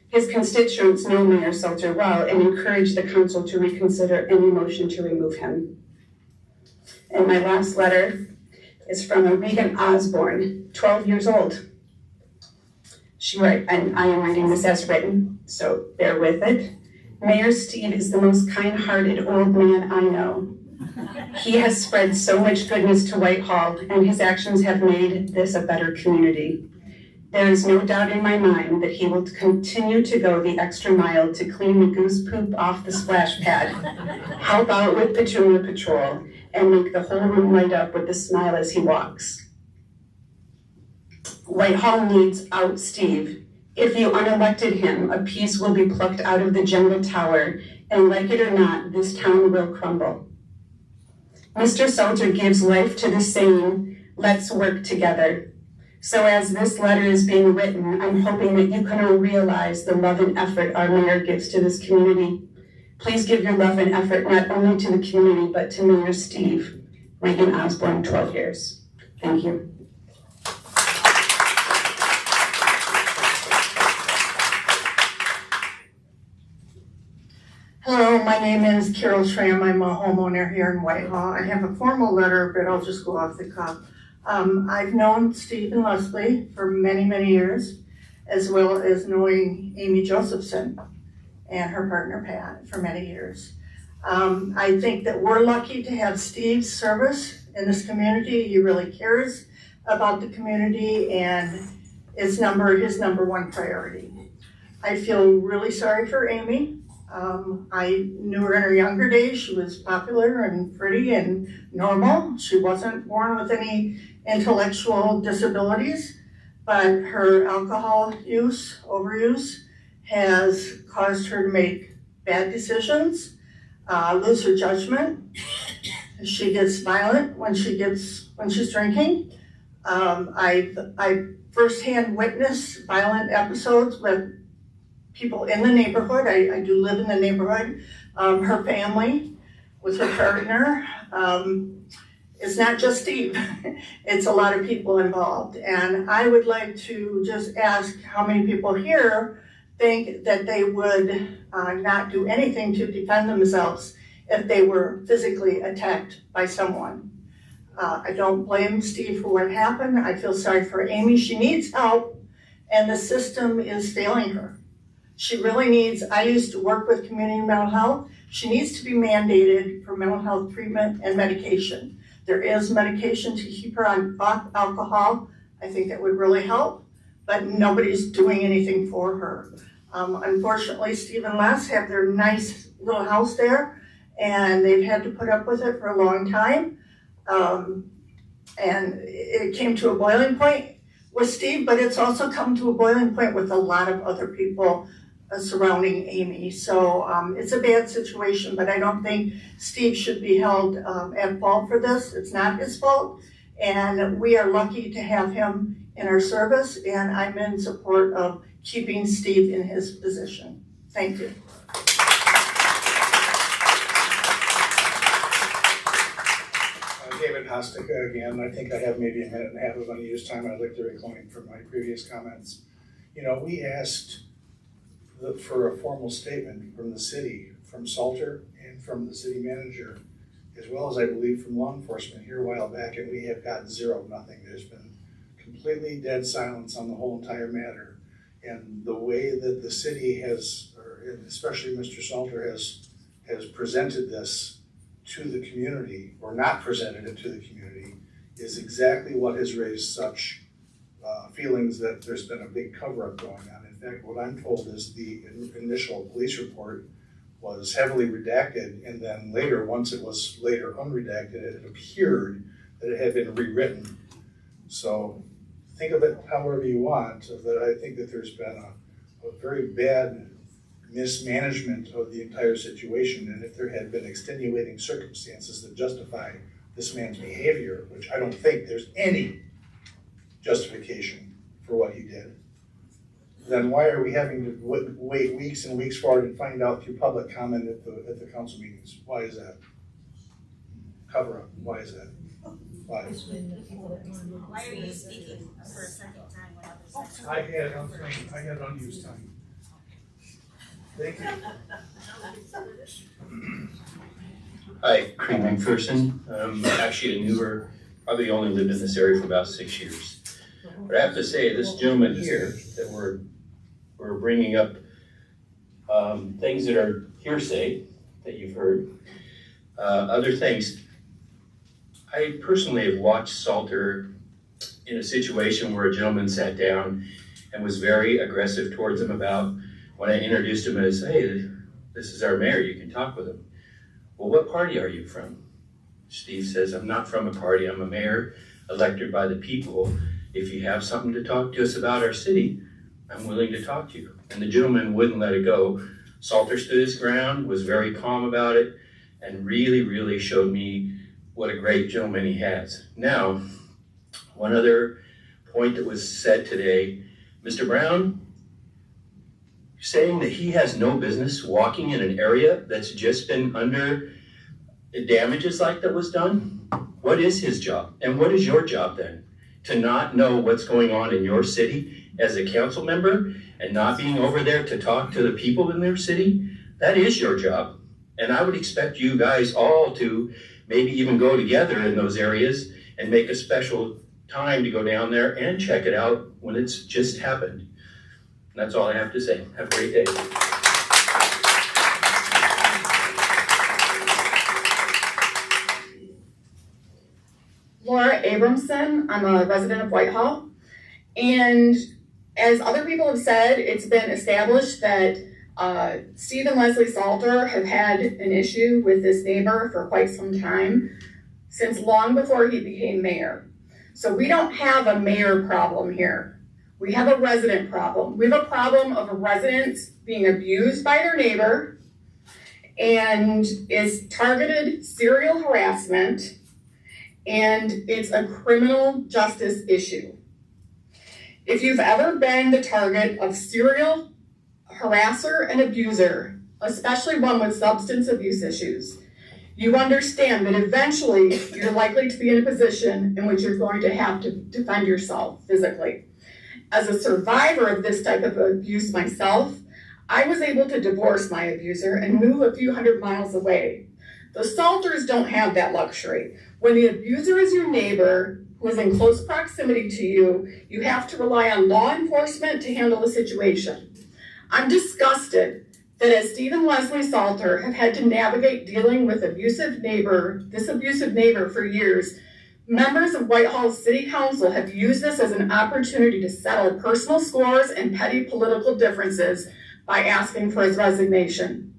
His constituents know Mayor Salter well and encourage the council to reconsider any motion to remove him. And my last letter is from Regan Osborne, 12 years old. She writes, and I am reading this as written, so bear with it. Mayor Steve is the most kind-hearted old man I know. He has spread so much goodness to Whitehall, and his actions have made this a better community. There is no doubt in my mind that he will continue to go the extra mile to clean the goose poop off the splash pad, help out with petunia patrol, and make the whole room light up with a smile as he walks. Whitehall needs out Steve. If you unelected him, a piece will be plucked out of the Jenga tower, and like it or not, this town will crumble. Mr. Salter gives life to the saying, let's work together. So as this letter is being written, I'm hoping that you can all realize the love and effort our mayor gives to this community. Please give your love and effort not only to the community, but to Mayor Steve. Regan Osborne, 12 years. Thank you. Hello, my name is Carol Schramm. I'm a homeowner here in Whitehall. I have a formal letter, but I'll just go off the cuff. I've known Steve and Leslie for many, many years, as well as knowing Amy Josephson and her partner Pat for many years. I think that we're lucky to have Steve's service in this community. He really cares about the community and is his number one priority. I feel really sorry for Amy. I knew her in her younger days. She was popular and pretty and normal. She wasn't born with any intellectual disabilities, but her alcohol use, overuse, has caused her to make bad decisions, lose her judgment. She gets violent when she's drinking. I firsthand witnessed violent episodes with people in the neighborhood. I do live in the neighborhood. Her family with her partner. It's not just Steve. It's a lot of people involved. And I would like to just ask how many people here think that they would not do anything to defend themselves if they were physically attacked by someone. I don't blame Steve for what happened. I feel sorry for Amy. She needs help, and the system is failing her. She really needs, I used to work with community mental health. She needs to be mandated for mental health treatment and medication. There is medication to keep her off alcohol. I think that would really help, but nobody's doing anything for her. Unfortunately, Steve and Les have their nice little house there, and they've had to put up with it for a long time. And it came to a boiling point with Steve, but it's also come to a boiling point with a lot of other people surrounding Amy. So it's a bad situation, but I don't think Steve should be held at fault for this. It's not his fault, and we are lucky to have him in our service, and I'm in support of keeping Steve in his position. Thank you. David Hostek again. I think I have maybe a minute and a half of unused time. I'd like to reclaim from my previous comments. You know, we asked for a formal statement from the city, from Salter and from the city manager, as well as I believe from law enforcement here a while back, and we have got zero, nothing. There's been completely dead silence on the whole entire matter. And the way that the city has, or especially Mr. Salter has presented this to the community, or not presented it to the community, is exactly what has raised such feelings that there's been a big cover-up going on. In fact, what I'm told is the initial police report was heavily redacted, and then later, once it was later unredacted, it appeared that it had been rewritten. So think of it however you want, that I think that there's been a very bad mismanagement of the entire situation, and if there had been extenuating circumstances that justify this man's behavior, which I don't think there's any justification for what he did, then why are we having to wait weeks and weeks for it and find out through public comment at the council meetings? Why is that? Cover up, why is that? Why? Why are you speaking for a second time when others are? I had unused time. Thank you. Hi, Cream McPherson. Actually a newer, probably only lived in this area for about 6 years. But I have to say, this gentleman here that we're bringing up things that are hearsay that you've heard, other things. I personally have watched Salter in a situation where a gentleman sat down and was very aggressive towards him about when I introduced him as, hey, this is our mayor, you can talk with him. Well, what party are you from? Steve says, I'm not from a party, I'm a mayor elected by the people. If you have something to talk to us about our city, I'm willing to talk to you. And the gentleman wouldn't let it go. Salter stood his ground, was very calm about it, and really, really showed me what a great gentleman he has. Now, one other point that was said today, Mr. Brown, saying that he has no business walking in an area that's just been under damages like that was done. What is his job? And what is your job then? To not know what's going on in your city as a council member and not being over there to talk to the people in their city? That is your job. And I would expect you guys all to maybe even go together in those areas and make a special time to go down there and check it out when it's just happened. And that's all I have to say. Have a great day. Laura Abramson, I'm a resident of Whitehall, and as other people have said, it's been established that Steve and Leslie Salter have had an issue with this neighbor for quite some time, since long before he became mayor. So we don't have a mayor problem here. We have a resident problem. We have a problem of a resident being abused by their neighbor, and it's targeted serial harassment, and it's a criminal justice issue. If you've ever been the target of serial harasser and abuser, especially one with substance abuse issues, you understand that eventually you're likely to be in a position in which you're going to have to defend yourself physically. As a survivor of this type of abuse myself, I was able to divorce my abuser and move a few hundred miles away. The Salters don't have that luxury. When the abuser is your neighbor, who is in close proximity to you, you have to rely on law enforcement to handle the situation. I'm disgusted that as Steve and Leslie Salter have had to navigate dealing with this abusive neighbor for years, members of Whitehall City Council have used this as an opportunity to settle personal scores and petty political differences by asking for his resignation.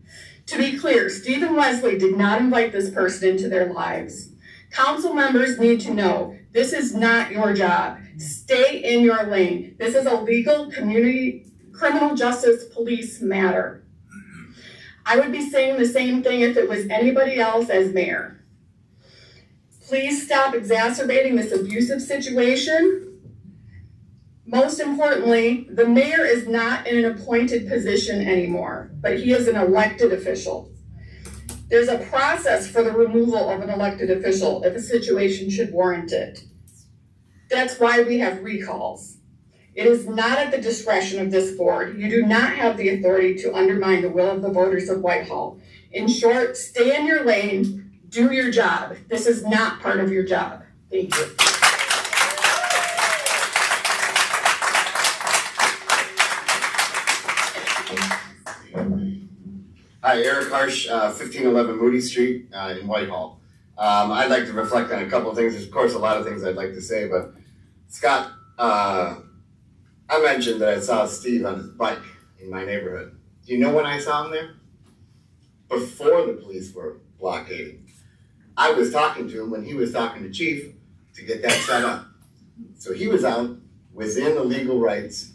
To be clear, Steve and Leslie did not invite this person into their lives. Council members need to know this is not your job. Stay in your lane. This is a legal criminal justice police matter. I would be saying the same thing if it was anybody else as mayor. Please stop exacerbating this abusive situation. Most importantly, the mayor is not in an appointed position anymore, but he is an elected official. There's a process for the removal of an elected official if a situation should warrant it. That's why we have recalls. It is not at the discretion of this board. You do not have the authority to undermine the will of the voters of Whitehall. In short, stay in your lane, do your job. This is not part of your job. Thank you. Hi, Eric Harsh, 1511 Moody Street in Whitehall. I'd like to reflect on a couple of things. There's, of course, a lot of things I'd like to say, but Scott, I mentioned that I saw Steve on his bike in my neighborhood. Do you know when I saw him there? Before the police were blockading. I was talking to him when he was talking to Chief to get that set up. So he was out within the legal rights,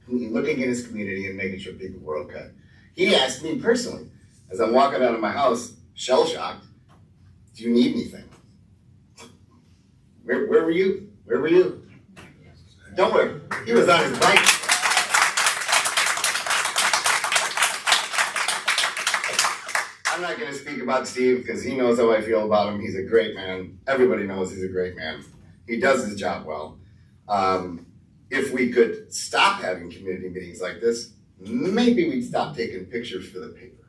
looking in his community and making sure people were okay. He asked me personally, as I'm walking out of my house, shell-shocked, do you need anything? Where were you? Where were you? Don't worry, he was on his bike. I'm not going to speak about Steve because he knows how I feel about him. He's a great man. Everybody knows he's a great man. He does his job well. If we could stop having community meetings like this, maybe we'd stop taking pictures for the paper.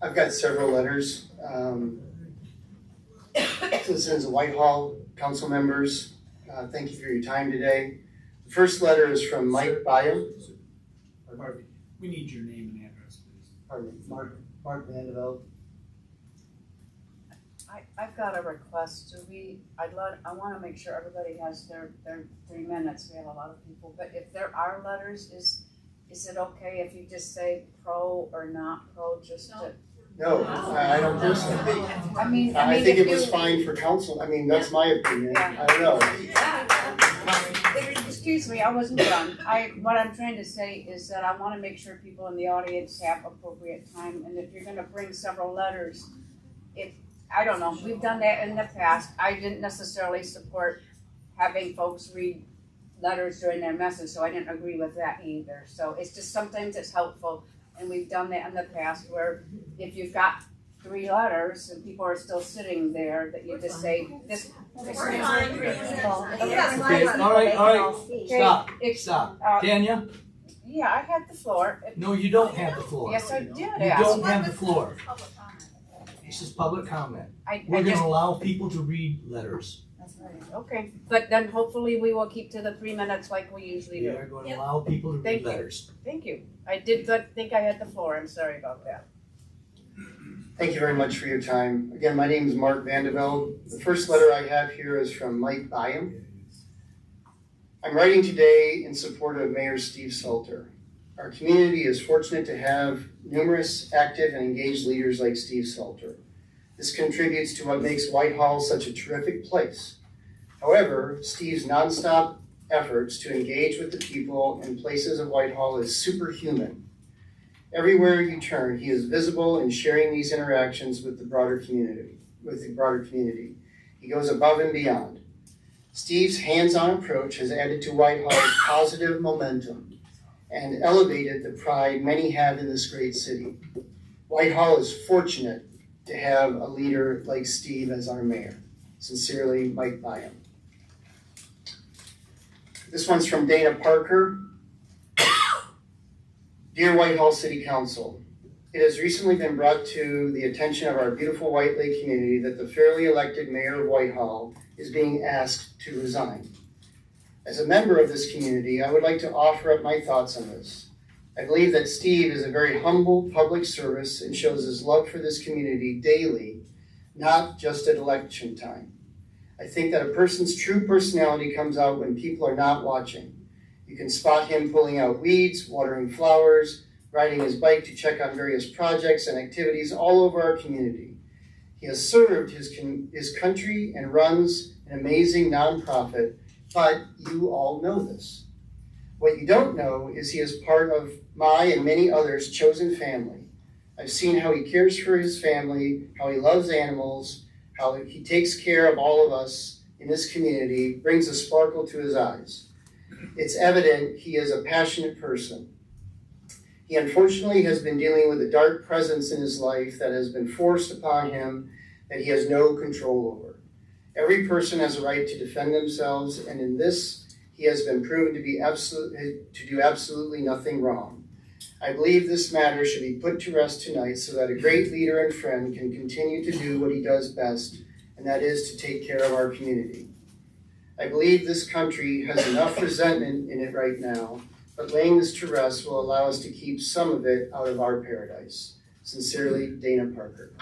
I've got several letters. Citizens of Whitehall, council members, thank you for your time today. The first letter is from Mike Byam. We need your name and address, please. Pardon me, Mark Vandeveld. I've got a request. I want to make sure everybody has their 3 minutes. We have a lot of people, but if there are letters, is it okay if you just say pro or not pro, just to? No, I don't think so. I think it was fine for council. I mean, that's my opinion. Yeah. I don't know. Excuse me, I wasn't done. What I'm trying to say is that I want to make sure people in the audience have appropriate time, and if you're going to bring several letters, I don't know, we've done that in the past. I didn't necessarily support having folks read letters during their message, so I didn't agree with that either. So it's just sometimes it's helpful, and we've done that in the past where if you've got 3 letters and people are still sitting there, that you just say this. Okay, all right, stop. Tanya? Yeah, I had the floor. No, you don't have the floor. Yes, I did. You don't have the floor. This is public comment. We're going to allow people to read letters. That's right. Okay, but then hopefully we will keep to the 3 minutes like we usually do. We are going to allow people to read letters. Thank you. I did think I had the floor. I'm sorry about that. Thank you very much for your time. Again, my name is Mark Vandeveld. The first letter I have here is from Mike Byam. I'm writing today in support of Mayor Steve Salter. Our community is fortunate to have numerous active and engaged leaders like Steve Salter. This contributes to what makes Whitehall such a terrific place. However, Steve's nonstop efforts to engage with the people and places of Whitehall is superhuman. Everywhere you turn, he is visible in sharing these interactions with the broader community. He goes above and beyond. Steve's hands-on approach has added to Whitehall's positive momentum and elevated the pride many have in this great city. Whitehall is fortunate to have a leader like Steve as our mayor. Sincerely, Mike Byam. This one's from Dana Parker. Dear Whitehall City Council, It has recently been brought to the attention of our beautiful White Lake community that the fairly elected mayor of Whitehall is being asked to resign. As a member of this community, I would like to offer up my thoughts on this. I believe that Steve is a very humble public service and shows his love for this community daily, not just at election time. I think that a person's true personality comes out when people are not watching. You can spot him pulling out weeds, watering flowers, riding his bike to check on various projects and activities all over our community. He has served his country and runs an amazing nonprofit, but you all know this. What you don't know is he is part of my and many others' chosen family. I've seen how he cares for his family, how he loves animals, how he takes care of all of us in this community, brings a sparkle to his eyes. It's evident he is a passionate person. He unfortunately has been dealing with a dark presence in his life that has been forced upon him that he has no control over. Every person has a right to defend themselves, and in this, he has been proven to do absolutely nothing wrong. I believe this matter should be put to rest tonight so that a great leader and friend can continue to do what he does best, and that is to take care of our community. I believe this country has enough resentment in it right now, but laying this to rest will allow us to keep some of it out of our paradise. Sincerely, Dana Parker.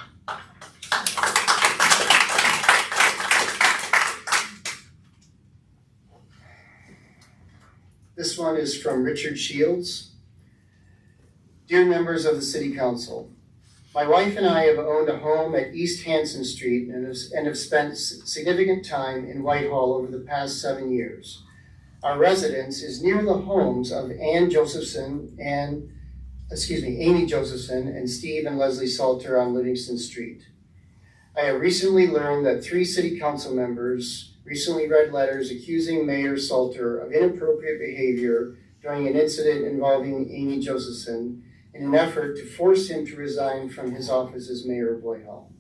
This one is from Richard Shields. Dear members of the City Council, my wife and I have owned a home at East Hanson Street and have spent significant time in Whitehall over the past 7 years. Our residence is near the homes of Amy Josephson and Steve and Leslie Salter on Livingston Street. I have recently learned that 3 City Council members recently read letters accusing Mayor Salter of inappropriate behavior during an incident involving Amy Josephson in an effort to force him to resign from his office as mayor of Whitehall.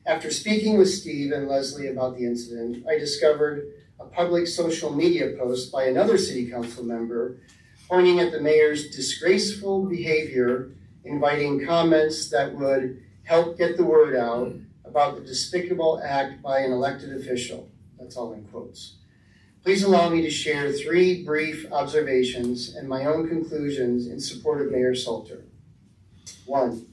After speaking with Steve and Leslie about the incident, I discovered a public social media post by another City Council member pointing at the mayor's disgraceful behavior, inviting comments that would help get the word out about the despicable act by an elected official. That's all in quotes. Please allow me to share 3 brief observations and my own conclusions in support of Mayor Salter. 1.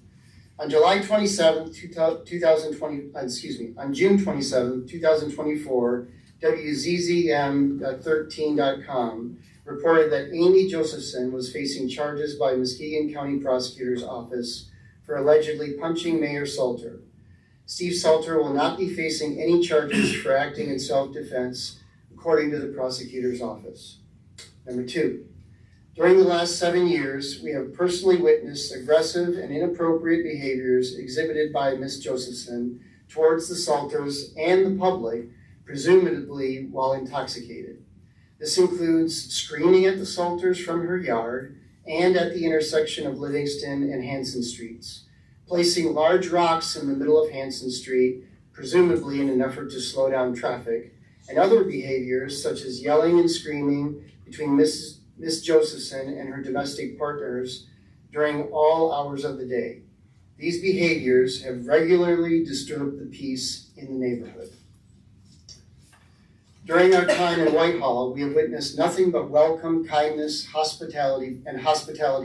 On June 27, 2024, WZZM13.com reported that Amy Josephson was facing charges by Muskegon County Prosecutor's Office for allegedly punching Mayor Salter. Steve Salter will not be facing any charges for acting in self-defense, according to the prosecutor's office. Number 2, during the last 7 years, we have personally witnessed aggressive and inappropriate behaviors exhibited by Ms. Josephson towards the Salters and the public, presumably while intoxicated. This includes screaming at the Salters from her yard and at the intersection of Livingston and Hanson Streets, placing large rocks in the middle of Hanson Street, presumably in an effort to slow down traffic, and other behaviors such as yelling and screaming between Miss Josephson and her domestic partners during all hours of the day. These behaviors have regularly disturbed the peace in the neighborhood. During our time in Whitehall, we have witnessed nothing but welcome, kindness, hospitality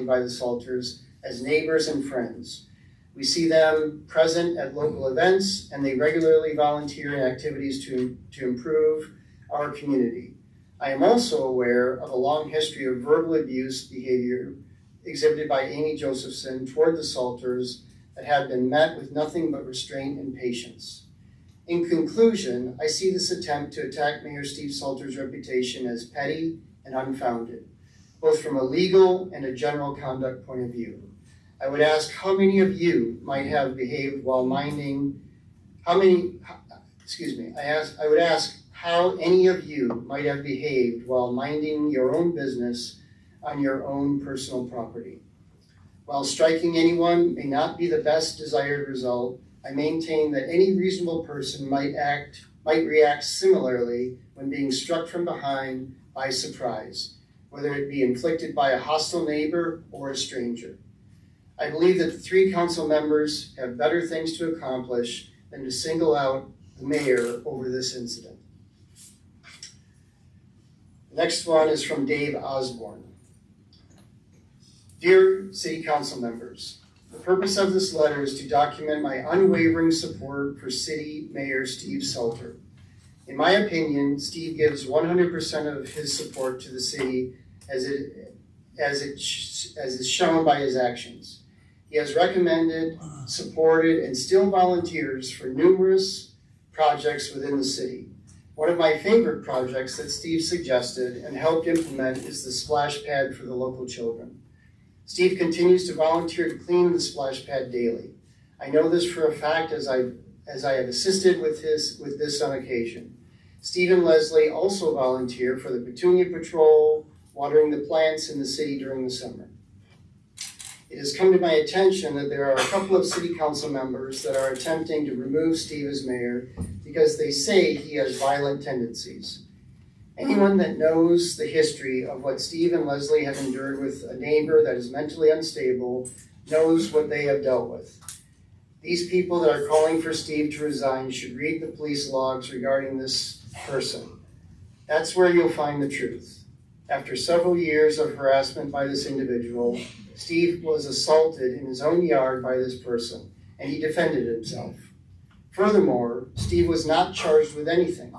by the Salters as neighbors and friends. We see them present at local events, and they regularly volunteer in activities to improve our community. I am also aware of a long history of verbal abuse behavior exhibited by Amy Josephson toward the Salters that have been met with nothing but restraint and patience. In conclusion, I see this attempt to attack Mayor Steve Salter's reputation as petty and unfounded, both from a legal and a general conduct point of view. I would ask how many of you might have behaved while minding, I would ask how any of you might have behaved while minding your own business on your own personal property. While striking anyone may not be the best desired result, I maintain that any reasonable person might react similarly when being struck from behind by surprise, whether it be inflicted by a hostile neighbor or a stranger. I believe that the three council members have better things to accomplish than to single out the mayor over this incident. The next one is from Dave Osborne. Dear City Council members, the purpose of this letter is to document my unwavering support for City Mayor Steve Salter. In my opinion, Steve gives 100% of his support to the city as is shown by his actions. He has recommended, supported, and still volunteers for numerous projects within the city. One of my favorite projects that Steve suggested and helped implement is the splash pad for the local children. Steve continues to volunteer to clean the splash pad daily. I know this for a fact as I have assisted with this on occasion. Steve and Leslie also volunteer for the Petunia Patrol, watering the plants in the city during the summer. It has come to my attention that there are a couple of city council members that are attempting to remove Steve as mayor because they say he has violent tendencies. Anyone that knows the history of what Steve and Leslie have endured with a neighbor that is mentally unstable knows what they have dealt with. These people that are calling for Steve to resign should read the police logs regarding this person. That's where you'll find the truth. After several years of harassment by this individual, Steve was assaulted in his own yard by this person, and he defended himself. Furthermore, Steve was not charged with anything.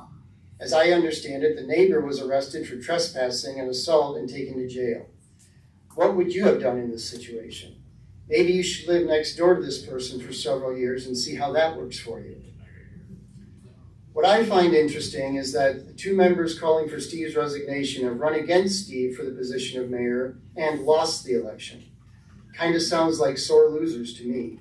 As I understand it, the neighbor was arrested for trespassing and assault and taken to jail. What would you have done in this situation? Maybe you should live next door to this person for several years and see how that works for you. What I find interesting is that the two members calling for Steve's resignation have run against Steve for the position of mayor and lost the election. Kind of sounds like sore losers to me.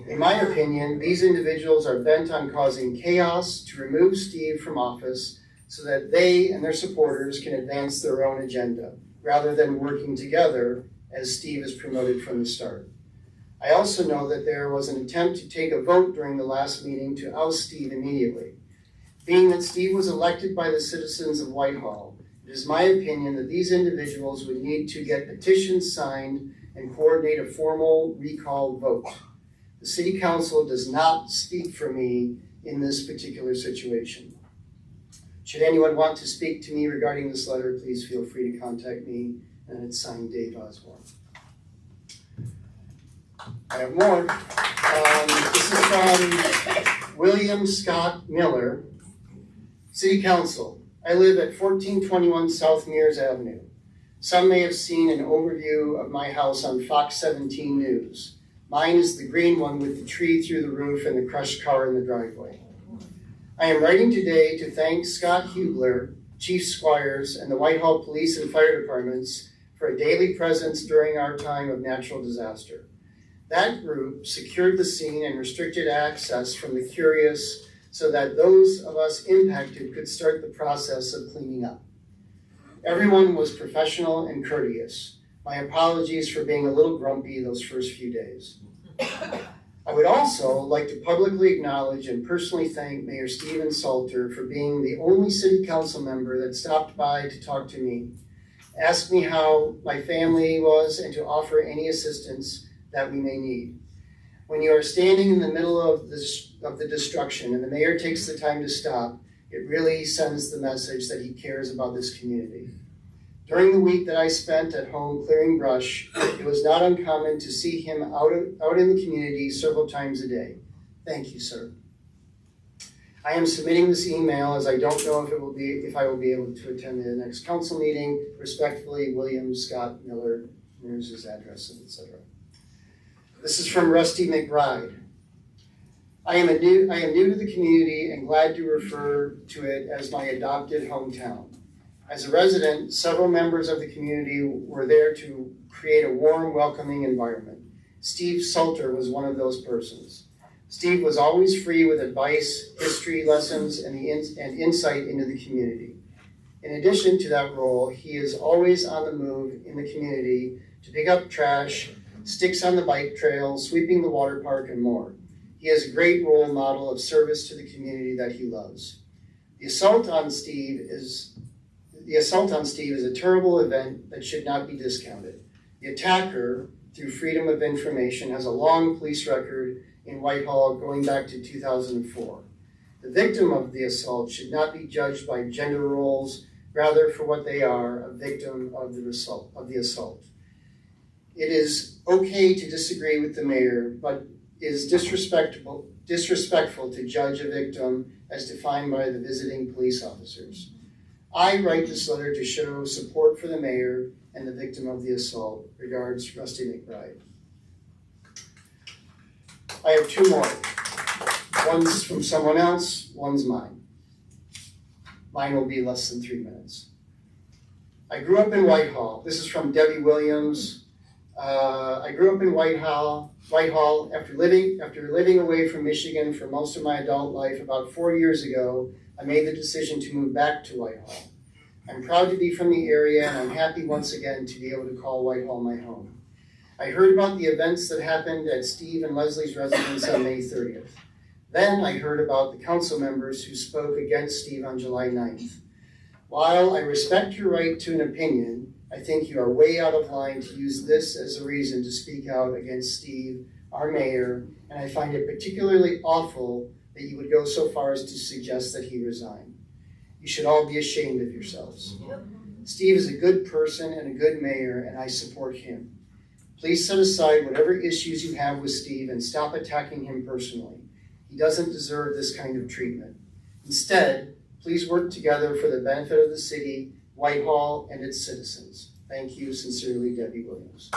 In my opinion, these individuals are bent on causing chaos to remove Steve from office so that they and their supporters can advance their own agenda, rather than working together as Steve is promoted from the start. I also know that there was an attempt to take a vote during the last meeting to oust Steve immediately. Being that Steve was elected by the citizens of Whitehall, it is my opinion that these individuals would need to get petitions signed and coordinate a formal recall vote. The City Council does not speak for me in this particular situation. Should anyone want to speak to me regarding this letter, please feel free to contact me, and it's signed Dave Osborne. I have more. This is from William Scott Miller. City Council, I live at 1421 South Mears Avenue. Some may have seen an overview of my house on Fox 17 News. Mine is the green one with the tree through the roof and the crushed car in the driveway. I am writing today to thank Scott Hubler, Chief Squires, and the Whitehall Police and Fire Departments for a daily presence during our time of natural disaster. That group secured the scene and restricted access from the curious so that those of us impacted could start the process of cleaning up. Everyone was professional and courteous. My apologies for being a little grumpy those first few days. I would also like to publicly acknowledge and personally thank Mayor Steven Salter for being the only city council member that stopped by to talk to me, ask me how my family was, and to offer any assistance that we may need. When you are standing in the middle of the destruction and the mayor takes the time to stop, it really sends the message that he cares about this community. During the week that I spent at home clearing brush, it was not uncommon to see him out in the community several times a day. Thank you, sir. I am submitting this email as I don't know if I will be able to attend the next council meeting. Respectfully, William Scott Miller. Here's his address, etc. This is from Rusty McBride. I am new to the community and glad to refer to it as my adopted hometown. As a resident, several members of the community were there to create a warm, welcoming environment. Steve Salter was one of those persons. Steve was always free with advice, history lessons, and insight into the community. In addition to that role, he is always on the move in the community to pick up trash, sticks on the bike trail, sweeping the water park, and more. He is a great role model of service to the community that he loves. The assault on Steve is a terrible event that should not be discounted. The attacker, through freedom of information, has a long police record in Whitehall going back to 2004. The victim of the assault should not be judged by gender roles, rather for what they are, a victim of the assault. It is okay to disagree with the mayor, but is disrespectful to judge a victim as defined by the visiting police officers. I write this letter to show support for the mayor and the victim of the assault. Regards, Rusty McBride. I have two more. One's from someone else, one's mine. Mine will be less than 3 minutes. I grew up in Whitehall. This is from Debbie Williams. I grew up in Whitehall after living away from Michigan for most of my adult life. About 4 years ago, I made the decision to move back to Whitehall. I'm proud to be from the area, and I'm happy once again to be able to call Whitehall my home. I heard about the events that happened at Steve and Leslie's residence on May 30th. Then I heard about the council members who spoke against Steve on July 9th. While I respect your right to an opinion, I think you are way out of line to use this as a reason to speak out against Steve, our mayor, and I find it particularly awful that you would go so far as to suggest that he resign. You should all be ashamed of yourselves. Steve is a good person and a good mayor, and I support him. Please set aside whatever issues you have with Steve and stop attacking him personally. He doesn't deserve this kind of treatment. Instead, please work together for the benefit of the city, Whitehall, and its citizens. Thank you, sincerely, Debbie Williams.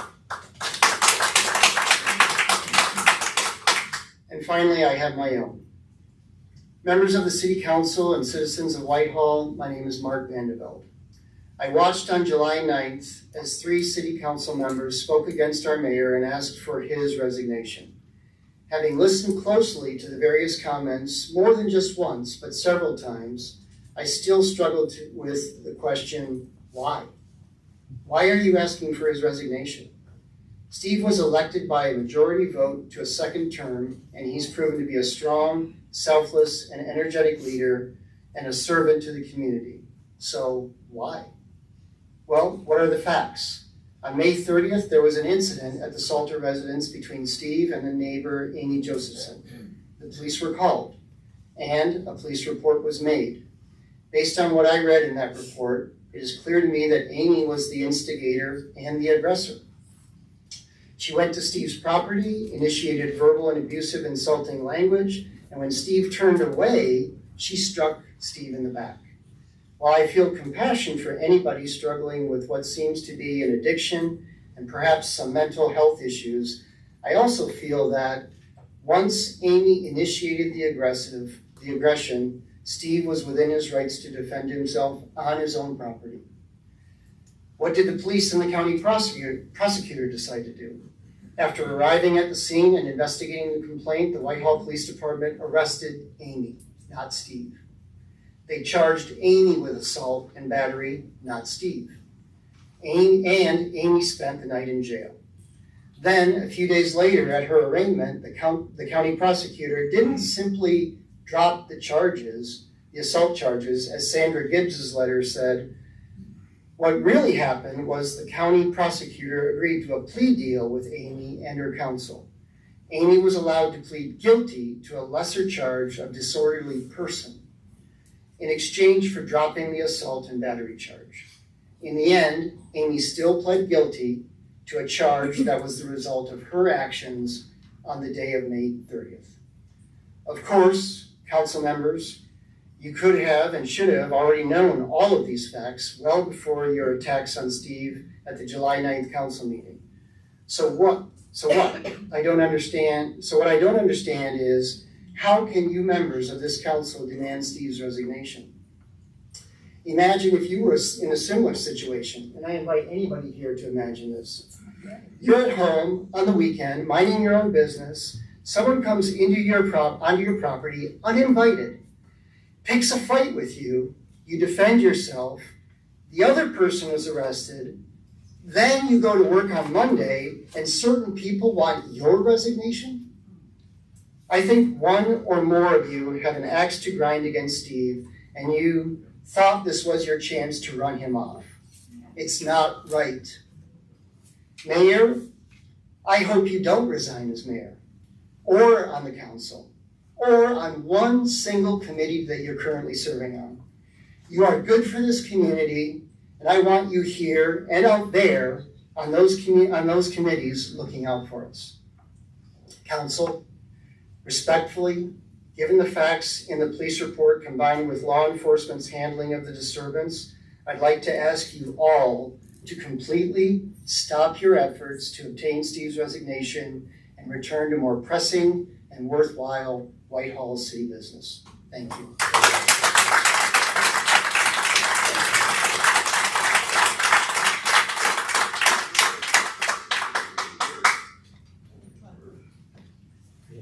And finally, I have my own. Members of the City Council and citizens of Whitehall, my name is Mark Vandeveld. I watched on July 9th as 3 City Council members spoke against our mayor and asked for his resignation. Having listened closely to the various comments, more than just once, but several times, I still struggled with the question, why? Why are you asking for his resignation? Steve was elected by a majority vote to a second term, and he's proven to be a strong, selfless, and energetic leader and a servant to the community. So why? Well, what are the facts? On May 30th, there was an incident at the Salter residence between Steve and the neighbor, Amy Josephson. The police were called, and a police report was made. Based on what I read in that report, it is clear to me that Amy was the instigator and the aggressor. She went to Steve's property, initiated verbal and abusive, insulting language, and when Steve turned away, she struck Steve in the back. While I feel compassion for anybody struggling with what seems to be an addiction and perhaps some mental health issues, I also feel that once Amy initiated the aggression, Steve was within his rights to defend himself on his own property. What did the police and the county prosecutor decide to do? After arriving at the scene and investigating the complaint, the Whitehall Police Department arrested Amy, not Steve. They charged Amy with assault and battery, not Steve. Amy spent the night in jail. Then, a few days later, at her arraignment, the county prosecutor didn't simply drop the charges, the assault charges, as Sandra Gibbs's letter said. What really happened was the county prosecutor agreed to a plea deal with Amy and her counsel. Amy was allowed to plead guilty to a lesser charge of disorderly person in exchange for dropping the assault and battery charge. In the end, Amy still pled guilty to a charge that was the result of her actions on the day of May 30th. Of course, council members, you could have and should have already known all of these facts well before your attacks on Steve at the July 9th council meeting. So what? What I don't understand is, how can you members of this council demand Steve's resignation? Imagine if you were in a similar situation, and I invite anybody here to imagine this. You're at home on the weekend, minding your own business. Someone comes onto your property uninvited, picks a fight with you, you defend yourself, the other person is arrested, then you go to work on Monday, and certain people want your resignation? I think one or more of you have an axe to grind against Steve, and you thought this was your chance to run him off. It's not right. Mayor, I hope you don't resign as mayor, or on the council, or on one single committee that you're currently serving on. You are good for this community, and I want you here and out there on those committees looking out for us. Council, respectfully, given the facts in the police report combined with law enforcement's handling of the disturbance, I'd like to ask you all to completely stop your efforts to obtain Steve's resignation and return to more pressing and worthwhile Whitehall city business. Thank you.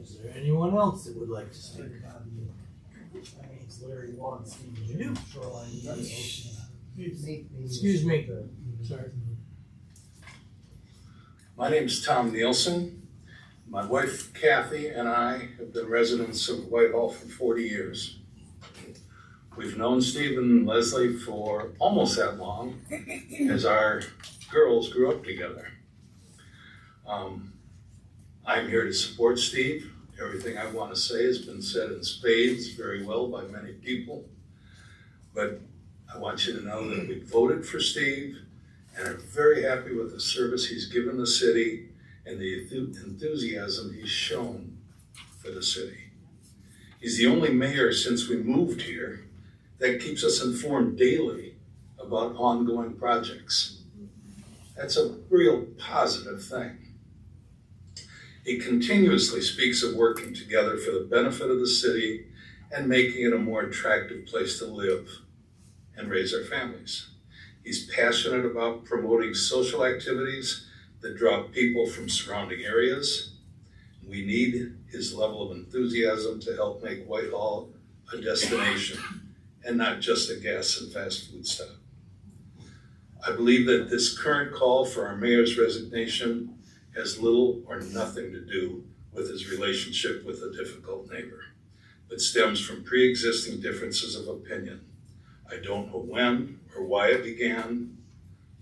Is there anyone else that would like to speak? My name's Larry Watts. You? Excuse me. Sorry. My name's Tom Nielsen. My wife Kathy and I have been residents of Whitehall for 40 years. We've known Steve and Leslie for almost that long, as our girls grew up together. I'm here to support Steve. Everything I want to say has been said in spades very well by many people. But I want you to know that we voted for Steve and are very happy with the service he's given the city and the enthusiasm he's shown for the city. He's the only mayor since we moved here that keeps us informed daily about ongoing projects. That's a real positive thing. He continuously speaks of working together for the benefit of the city and making it a more attractive place to live and raise our families. He's passionate about promoting social activities that draw people from surrounding areas. We need his level of enthusiasm to help make Whitehall a destination and not just a gas and fast food stop. I believe that this current call for our mayor's resignation has little or nothing to do with his relationship with a difficult neighbor, but stems from pre-existing differences of opinion. I don't know when or why it began,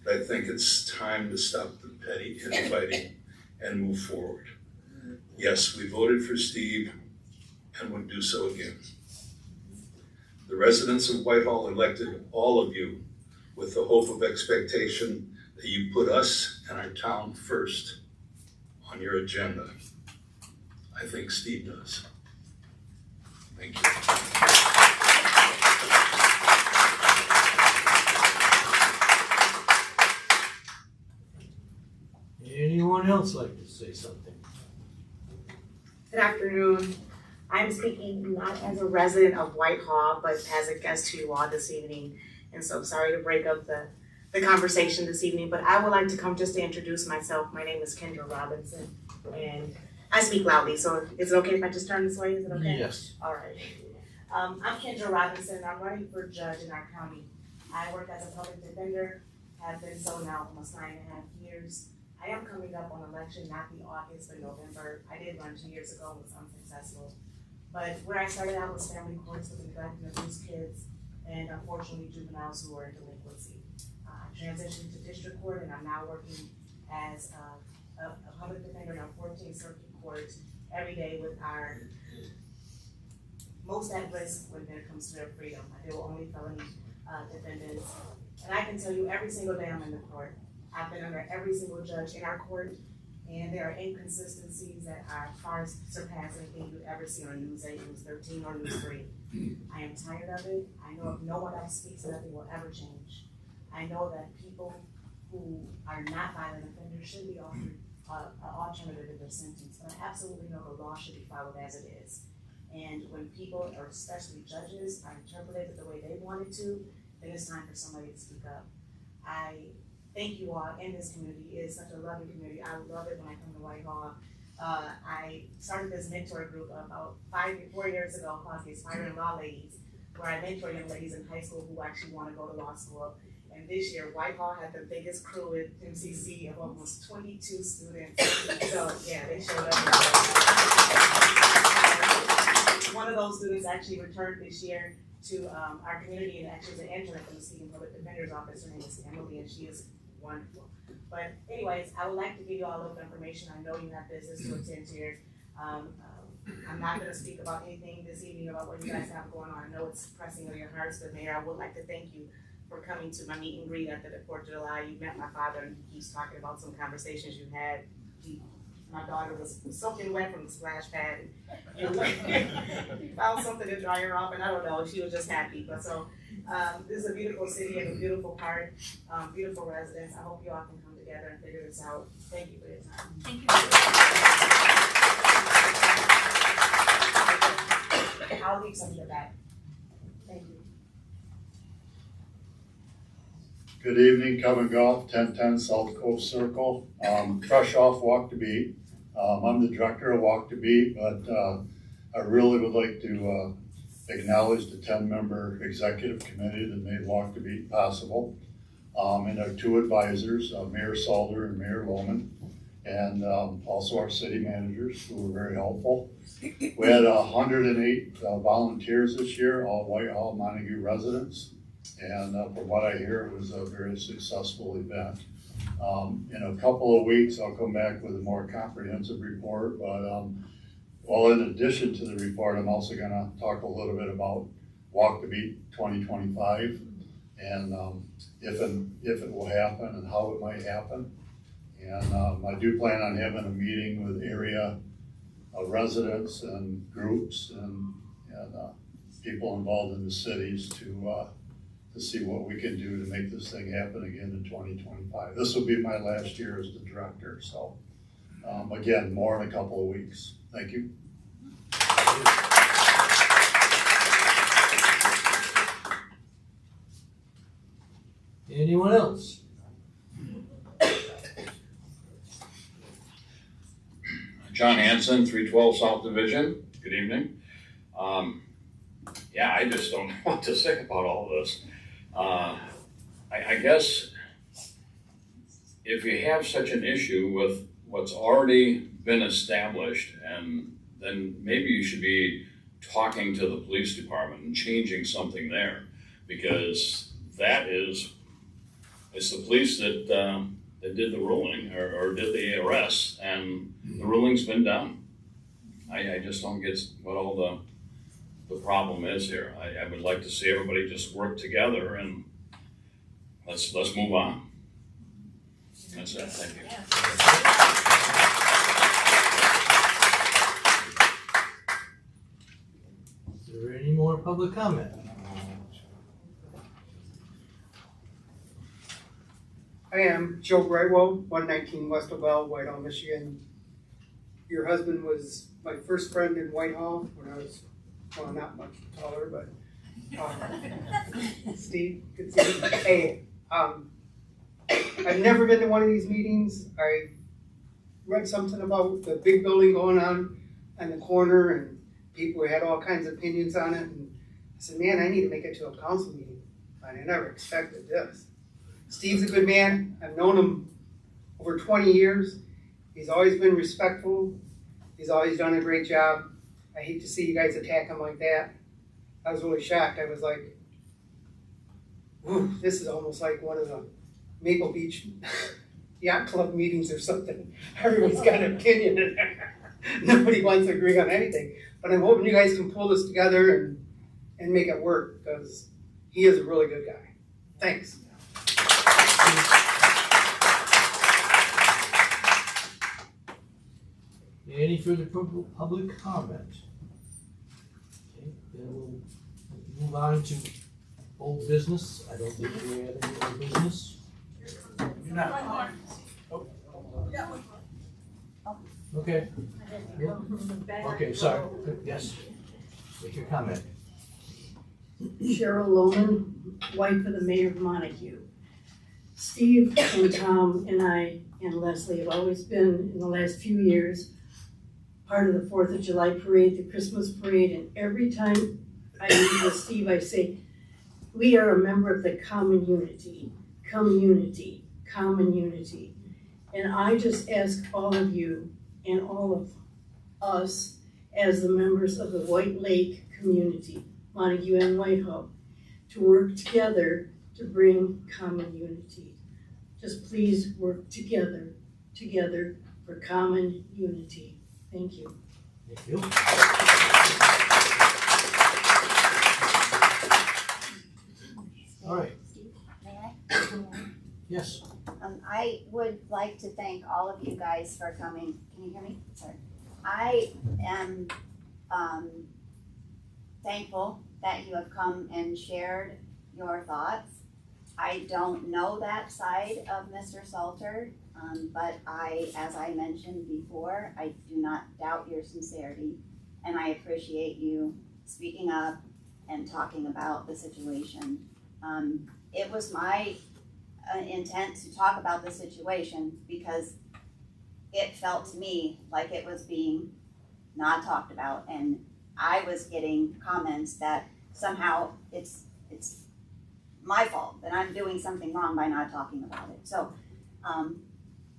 but I think it's time to stop the petty infighting and move forward. Yes, we voted for Steve and would do so again. The residents of Whitehall elected all of you with the hope of expectation that you put us and our town first on your agenda. I think Steve does. Thank you. Anyone else like to say something? Good afternoon. I'm speaking not as a resident of Whitehall, but as a guest to you all this evening. And so sorry to break up the conversation this evening, but I would like to come just to introduce myself. My name is Kendra Robinson, and I speak loudly, so is it okay if I just turn this way? Is it okay? Yes. All right. I'm Kendra Robinson. I'm running for judge in our county. I work as a public defender, have been so now almost 9.5 years. I am coming up on election, not the August, but November. I did run 2 years ago, was unsuccessful. But where I started out was family courts with neglect and abuse kids, and unfortunately juveniles who are in delinquency. I transitioned to district court, and I'm now working as a public defender in our 14th Circuit Court every day with our most at risk when it comes to their freedom. I deal with only felony defendants. And I can tell you every single day I'm in the court, I've been under every single judge in our court, and there are inconsistencies that are far surpassing anything you'd ever see on News 8, News 13, or News 3. I am tired of it. I know if no one else speaks, nothing will ever change. I know that people who are not violent offenders should be offered an alternative in their sentence, but I absolutely know the law should be followed as it is. And when people, or especially judges, are interpreted the way they want it to, then it's time for somebody to speak up. I thank you all in this community. It is such a lovely community. I love it when I come to Whitehall. I started this mentor group about 4 years ago called the Aspiring Law Ladies, where I mentor young ladies in high school who actually want to go to law school. And this year, Whitehall had the biggest crew at MCC of almost 22 students. So yeah, they showed up. One of those students actually returned this year to our community and actually was an intern from the City Public Defender's Office. Her name is Emily, and she is wonderful. But anyways, I would like to give you all of the information. I know you have business to attend here. I'm not gonna speak about anything this evening about what you guys have going on. I know it's pressing on your hearts, but Mayor, I would like to thank you for coming to my meet and greet after the 4th of July. You met my father and he's talking about some conversations you had. My daughter was soaking wet from the splash pad. He found something to dry her off, and I don't know, she was just happy. But so, this is a beautiful city and a beautiful park, beautiful residents. I hope you all can come together and figure this out. Thank you for your time. Thank you. I'll leave some in the back. Thank you. Good evening, Kevin Goff, 1010 South Coast Circle. Fresh off Walk to Beat. I'm the director of Walk to Beat, but I really would like to acknowledge the 10-member executive committee that made Walk to Beat possible. And our 2 advisors, Mayor Salter and Mayor Lohman, and also our city managers who were very helpful. We had 108 volunteers this year, all Whitehall, Montague residents. And from what I hear, it was a very successful event. In a couple of weeks, I'll come back with a more comprehensive report. But well, in addition to the report, I'm also going to talk a little bit about Walk to Beat 2025 and if it will happen and how it might happen. And I do plan on having a meeting with area residents and groups and people involved in the cities to see what we can do to make this thing happen again in 2025. This will be my last year as the director, so again, more in a couple of weeks. Thank you. Anyone else? John Hanson, 312 South Division. Good evening. Yeah, I just don't know what to say about all this. I guess if you have such an issue with what's already been established, and then maybe you should be talking to the police department and changing something there, because it's the police that did the ruling or did the arrest, and the ruling's been done. I just don't get what all the problem is here. I would like to see everybody just work together and let's move on. That's it. Thank you. Is there any more public comment? I am Joe Brightwell, 119 West Obel, Whitehall, Michigan. Your husband was my first friend in Whitehall when I was, well, not much taller, but Steve, good to see you. Hey, I've never been to one of these meetings. I read something about the big building going on the corner, and people had all kinds of opinions on it. And I said, man, I need to make it to a council meeting. And I never expected this. Steve's a good man. I've known him over 20 years. He's always been respectful. He's always done a great job. I hate to see you guys attack him like that. I was really shocked. I was like, ooh, this is almost like one of the Maple Beach Yacht Club meetings or something. Everybody's got an opinion in there. Nobody wants to agree on anything. But I'm hoping you guys can pull this together and make it work, because he is a really good guy. Thanks. Any further public comment? Okay, then we'll move on to old business. I don't think we have any old business. Okay. Yeah. Okay, sorry. Yes. Make your comment. Cheryl Lohman, wife of the mayor of Montague. Steve and Tom and I and Leslie have always been, in the last few years, part of the 4th of July parade, the Christmas parade, and every time I meet with Steve, I say, we are a member of the common unity, community, common unity. And I just ask all of you and all of us as the members of the White Lake community, Montague and Whitehall, to work together to bring common unity. just please work together for common unity. Thank you. Thank you. All right. May I? Yes. I would like to thank all of you guys for coming. Can you hear me? Sorry. I am thankful that you have come and shared your thoughts. I don't know that side of Mr. Salter, but as I mentioned before, I do not doubt your sincerity, and I appreciate you speaking up and talking about the situation. It was my intent to talk about the situation because it felt to me like it was being not talked about, and I was getting comments that somehow it's my fault, that I'm doing something wrong by not talking about it. So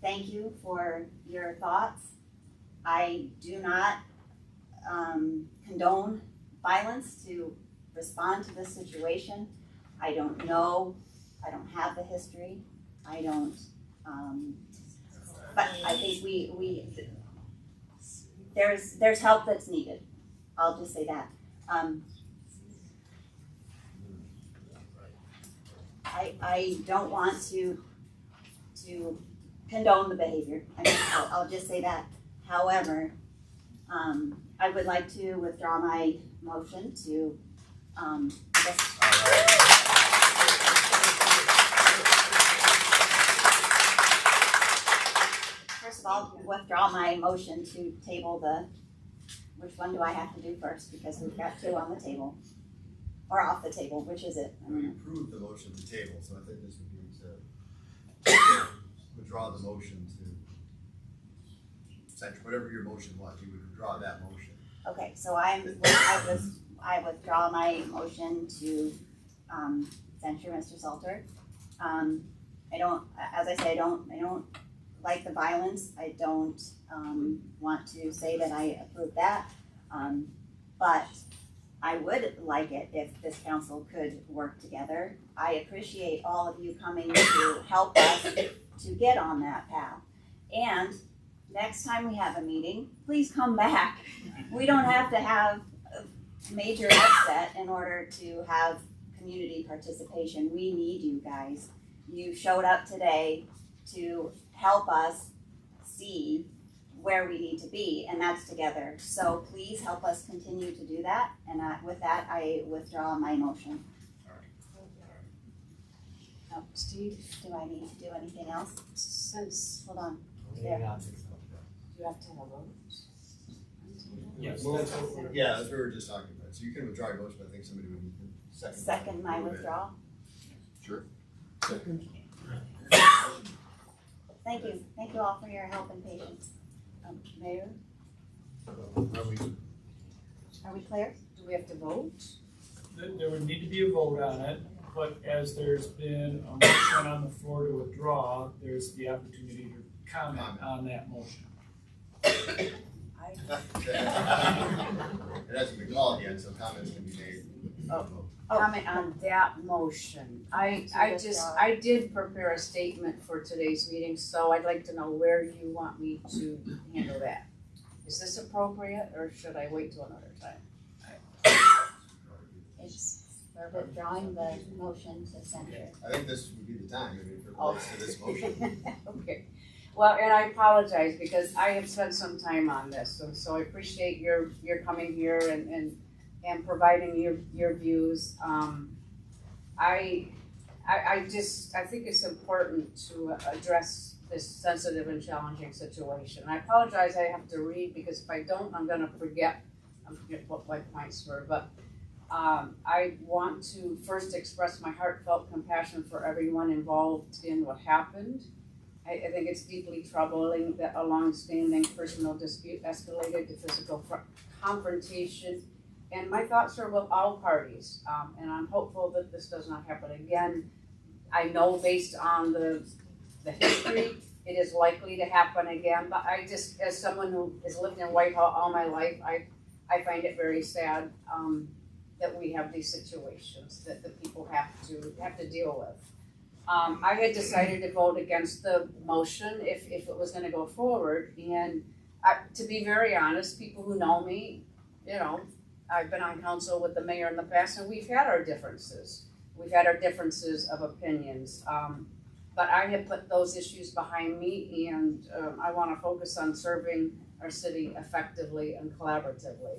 thank you for your thoughts. I do not condone violence to respond to this situation. I don't know, I don't have the history, I don't, but I think there's help that's needed. I'll just say that. I don't want to condone the behavior. I'll just say that. However, I would like to withdraw my motion to, first of all, withdraw my motion to table which one do I have to do first? Because we've got two on the table. Or off the table, which is it? We approved the motion to table, so I think this would be to withdraw the motion to, essentially, whatever your motion was, you would withdraw that motion. Okay, so I withdraw my motion to censure Mr. Salter. I don't, as I say, I don't like the violence. I don't want to say that I approve that, but I would like it if this council could work together. I appreciate all of you coming to help us to get on that path. And next time we have a meeting, please come back. We don't have to have a major upset in order to have community participation. We need you guys. You showed up today to help us see where we need to be, and that's together. So please help us continue to do that, and with that, I withdraw my motion. Oh, Steve, do I need to do anything else? Hold on. There. Do you have to have a vote? Yes. Yeah, that's what we were just talking about. So you can withdraw your motion, but I think somebody would need to second my withdrawal. Sure. Second. Thank you. Thank you all for your help and patience. Mayor? Are we clear? Do we have to vote? There would need to be a vote on it, but as there's been a motion on the floor to withdraw, there's the opportunity to comment on that motion. It hasn't been called yet, so comments can be made. Comment on that motion. I did prepare a statement for today's meeting, so I'd like to know where you want me to handle that. Is this appropriate, or should I wait till another time? It's for withdrawing the motion to censure. I think this would be the time, if it relates to this motion. Okay. Well, and I apologize because I have spent some time on this, so I appreciate your coming here and providing your views. I think it's important to address this sensitive and challenging situation. I apologize, I have to read because if I don't, I'm gonna forget what my points were. But I want to first express my heartfelt compassion for everyone involved in what happened. I think it's deeply troubling that a long-standing personal dispute escalated to physical confrontation. And my thoughts are with all parties, and I'm hopeful that this does not happen again. I know based on the history, it is likely to happen again, but I just, as someone who has lived in Whitehall all my life, I find it very sad that we have these situations that the people have to deal with. I had decided to vote against the motion if it was gonna go forward, and to be very honest, people who know me, you know, I've been on council with the mayor in the past, and we've had our differences. We've had our differences of opinions, but I have put those issues behind me, and I wanna focus on serving our city effectively and collaboratively.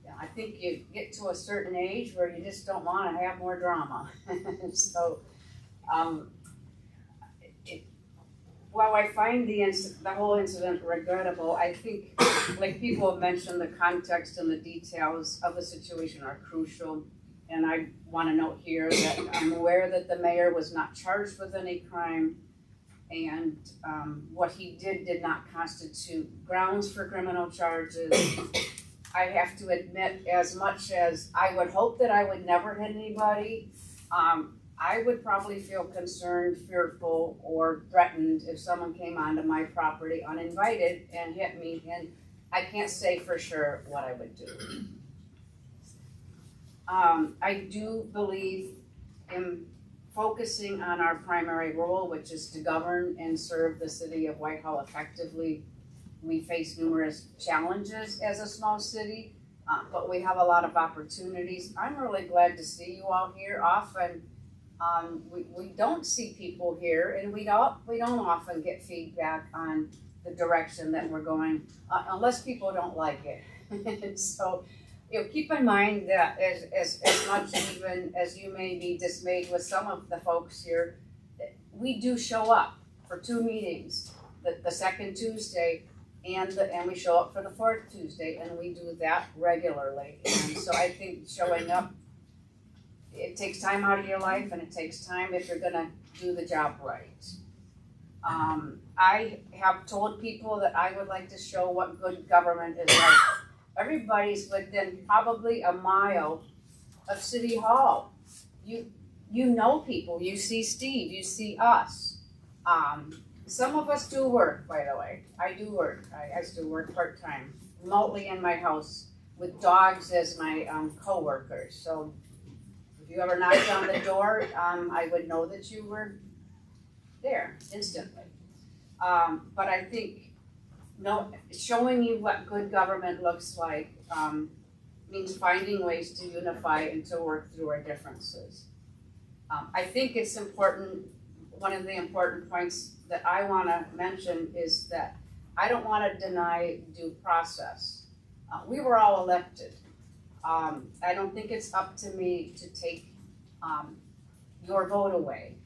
Yeah, I think you get to a certain age where you just don't wanna have more drama. So, while I find the whole incident regrettable, I think, like people have mentioned, the context and the details of the situation are crucial. And I want to note here that I'm aware that the mayor was not charged with any crime, and what he did not constitute grounds for criminal charges. I have to admit, as much as I would hope that I would never hit anybody, I would probably feel concerned, fearful, or threatened if someone came onto my property uninvited and hit me, and I can't say for sure what I would do. I do believe in focusing on our primary role, which is to govern and serve the city of Whitehall effectively. We face numerous challenges as a small city, but we have a lot of opportunities. I'm really glad to see you all here. Often, we don't see people here, and we don't often get feedback on the direction that we're going, unless people don't like it. So, you know, keep in mind that as much even as you may be dismayed with some of the folks here, we do show up for 2 meetings, the second Tuesday, and we show up for the 4th Tuesday, and we do that regularly. And so I think showing up, it takes time out of your life, and it takes time if you're gonna do the job right. I have told people that I would like to show what good government is like. Everybody's within probably a mile of City Hall. You know people, you see Steve, you see us. Some of us do work, by the way. I do work, I still work part-time, remotely in my house with dogs as my co-workers. So if you ever knocked on the door, I would know that you were there instantly. But I think showing you what good government looks like means finding ways to unify and to work through our differences. I think it's important, one of the important points that I want to mention is that I don't want to deny due process. We were all elected. I don't think it's up to me to take your vote away.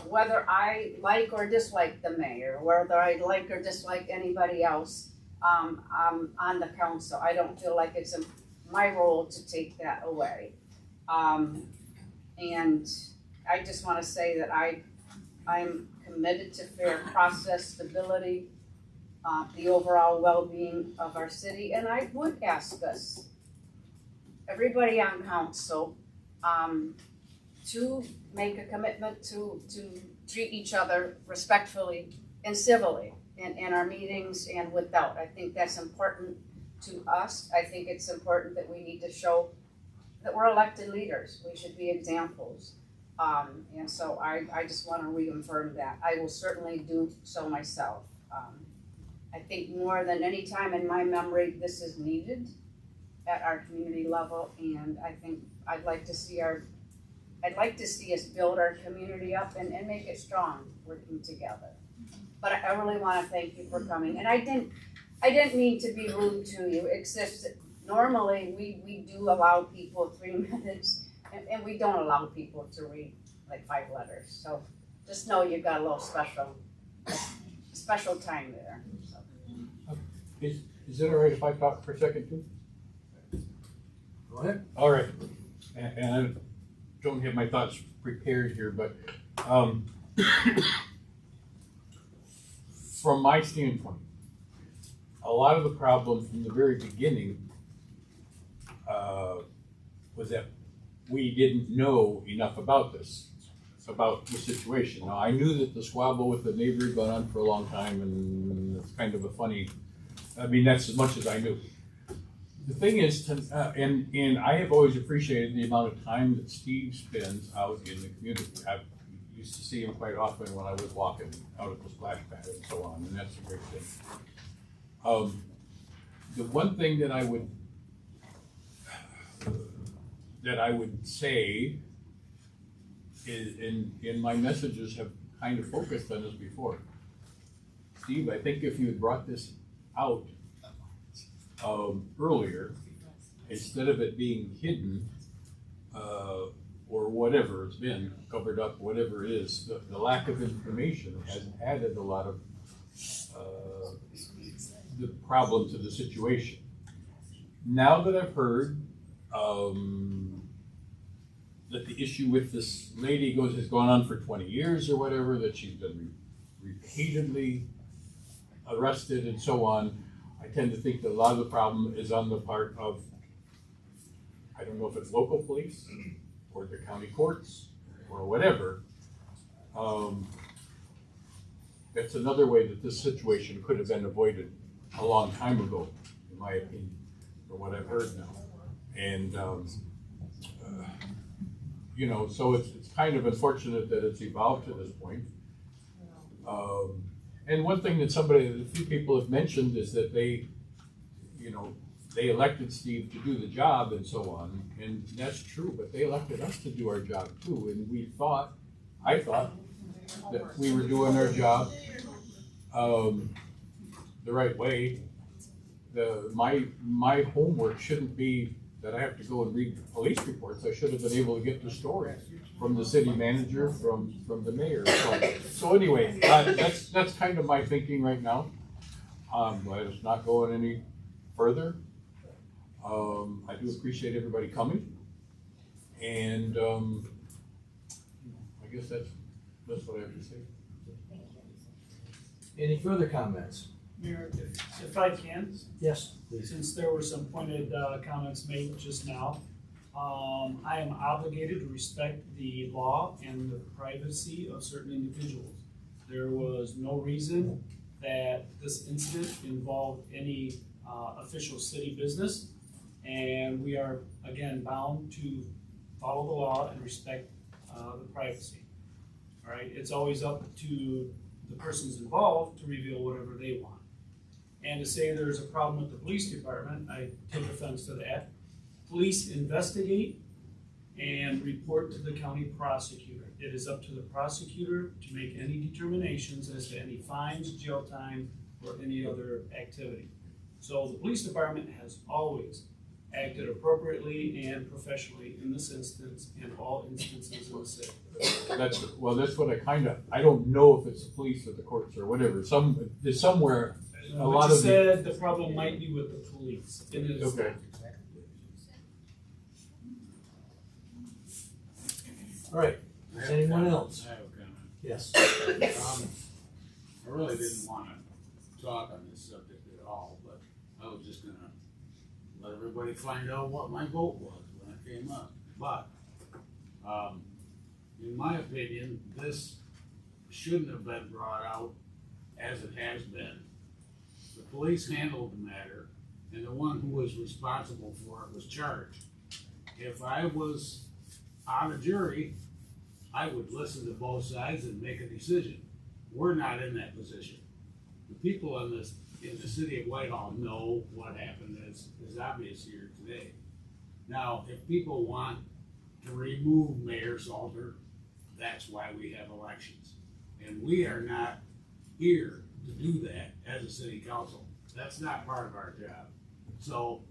Whether I like or dislike the mayor, whether I like or dislike anybody else on the council, I don't feel like it's my role to take that away. And I just want to say that I'm committed to fair process, stability, the overall well-being of our city, and I would ask us, everybody on council, to make a commitment to treat each other respectfully and civilly in our meetings and without. I think that's important to us. I think it's important that we need to show that we're elected leaders. We should be examples. And so I just want to reaffirm that. I will certainly do so myself. I think more than any time in my memory, this is needed at our community level, and I think I'd like to see us build our community up and make it strong, working together. But I really want to thank you for coming. And I didn't mean to be rude to you. It's just that normally we do allow people 3 minutes, and we don't allow people to read like 5 letters. So just know you've got a little special time there. So. Is it all right if I talk for a second too? Go ahead. All right. And I don't have my thoughts prepared here, but from my standpoint, a lot of the problem from the very beginning was that we didn't know enough about this, about the situation. Now, I knew that the squabble with the neighbor had gone on for a long time, and it's kind of a funny, I mean, that's as much as I knew. The thing is, and I have always appreciated the amount of time that Steve spends out in the community. used to see him quite often when I was walking out at the splash pad and so on, and that's a great thing. The one thing that I would say is, in my messages have kind of focused on this before. Steve, I think if you had brought this out earlier, instead of it being hidden, or whatever it's been, covered up, whatever it is, the lack of information has added a lot of the problem to the situation. Now that I've heard that the issue with this lady has gone on for 20 years or whatever, that she's been repeatedly arrested and so on, I tend to think that a lot of the problem is on the part of, I don't know if it's local police or the county courts or whatever. That's another way that this situation could have been avoided a long time ago, in my opinion, from what I've heard now. And, you know, so it's kind of unfortunate that it's evolved to this point. And one thing that a few people have mentioned is that they elected Steve to do the job and so on, and that's true, but they elected us to do our job too, and I thought that we were doing our job the right way. My homework shouldn't be that I have to go and read police reports. I should have been able to get the stories from the city manager, from the mayor. So anyway, that's kind of my thinking right now. But it's not going any further. I do appreciate everybody coming, and I guess that's what I have to say. Any further comments? Mayor, if I can, Yes, please. since there were some pointed comments made just now, I am obligated to respect the law and the privacy of certain individuals. There was no reason that this incident involved any official city business, and we are, again, bound to follow the law and respect the privacy. All right, it's always up to the persons involved to reveal whatever they want. And to say there's a problem with the police department, I take offense to that. Police investigate and report to the county prosecutor. It is up to the prosecutor to make any determinations as to any fines, jail time, or any other activity. So the police department has always acted appropriately and professionally in this instance and all instances in the city. That's what I don't know if it's the police or the courts or whatever. There's somewhere a lot you of said the problem might be with the police. It is. Okay. All right, anyone else? I have a comment. Yes. I really didn't want to talk on this subject at all, but I was just gonna let everybody find out what my vote was when it came up. But, in my opinion, this shouldn't have been brought out as it has been. The police handled the matter, and the one who was responsible for it was charged. If I was on a jury, I would listen to both sides and make a decision. We're not in that position. The people in the city of Whitehall know what happened is obvious here today. Now, if people want to remove Mayor Salter, that's why we have elections. And we are not here to do that as a city council. That's not part of our job. So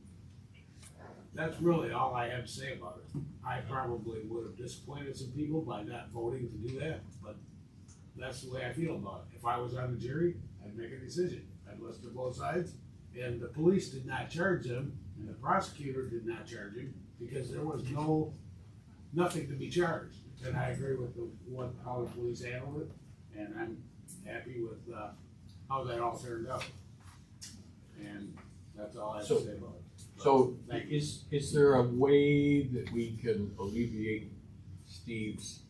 that's really all I have to say about it. I probably would have disappointed some people by not voting to do that, but that's the way I feel about it. If I was on the jury, I'd make a decision. I'd listen to both sides, and the police did not charge them, and the prosecutor did not charge him, because there was nothing to be charged. And I agree with how the police handled it, and I'm happy with how that all turned out. And that's all I have to say about it. So is there a way that we can alleviate Steve's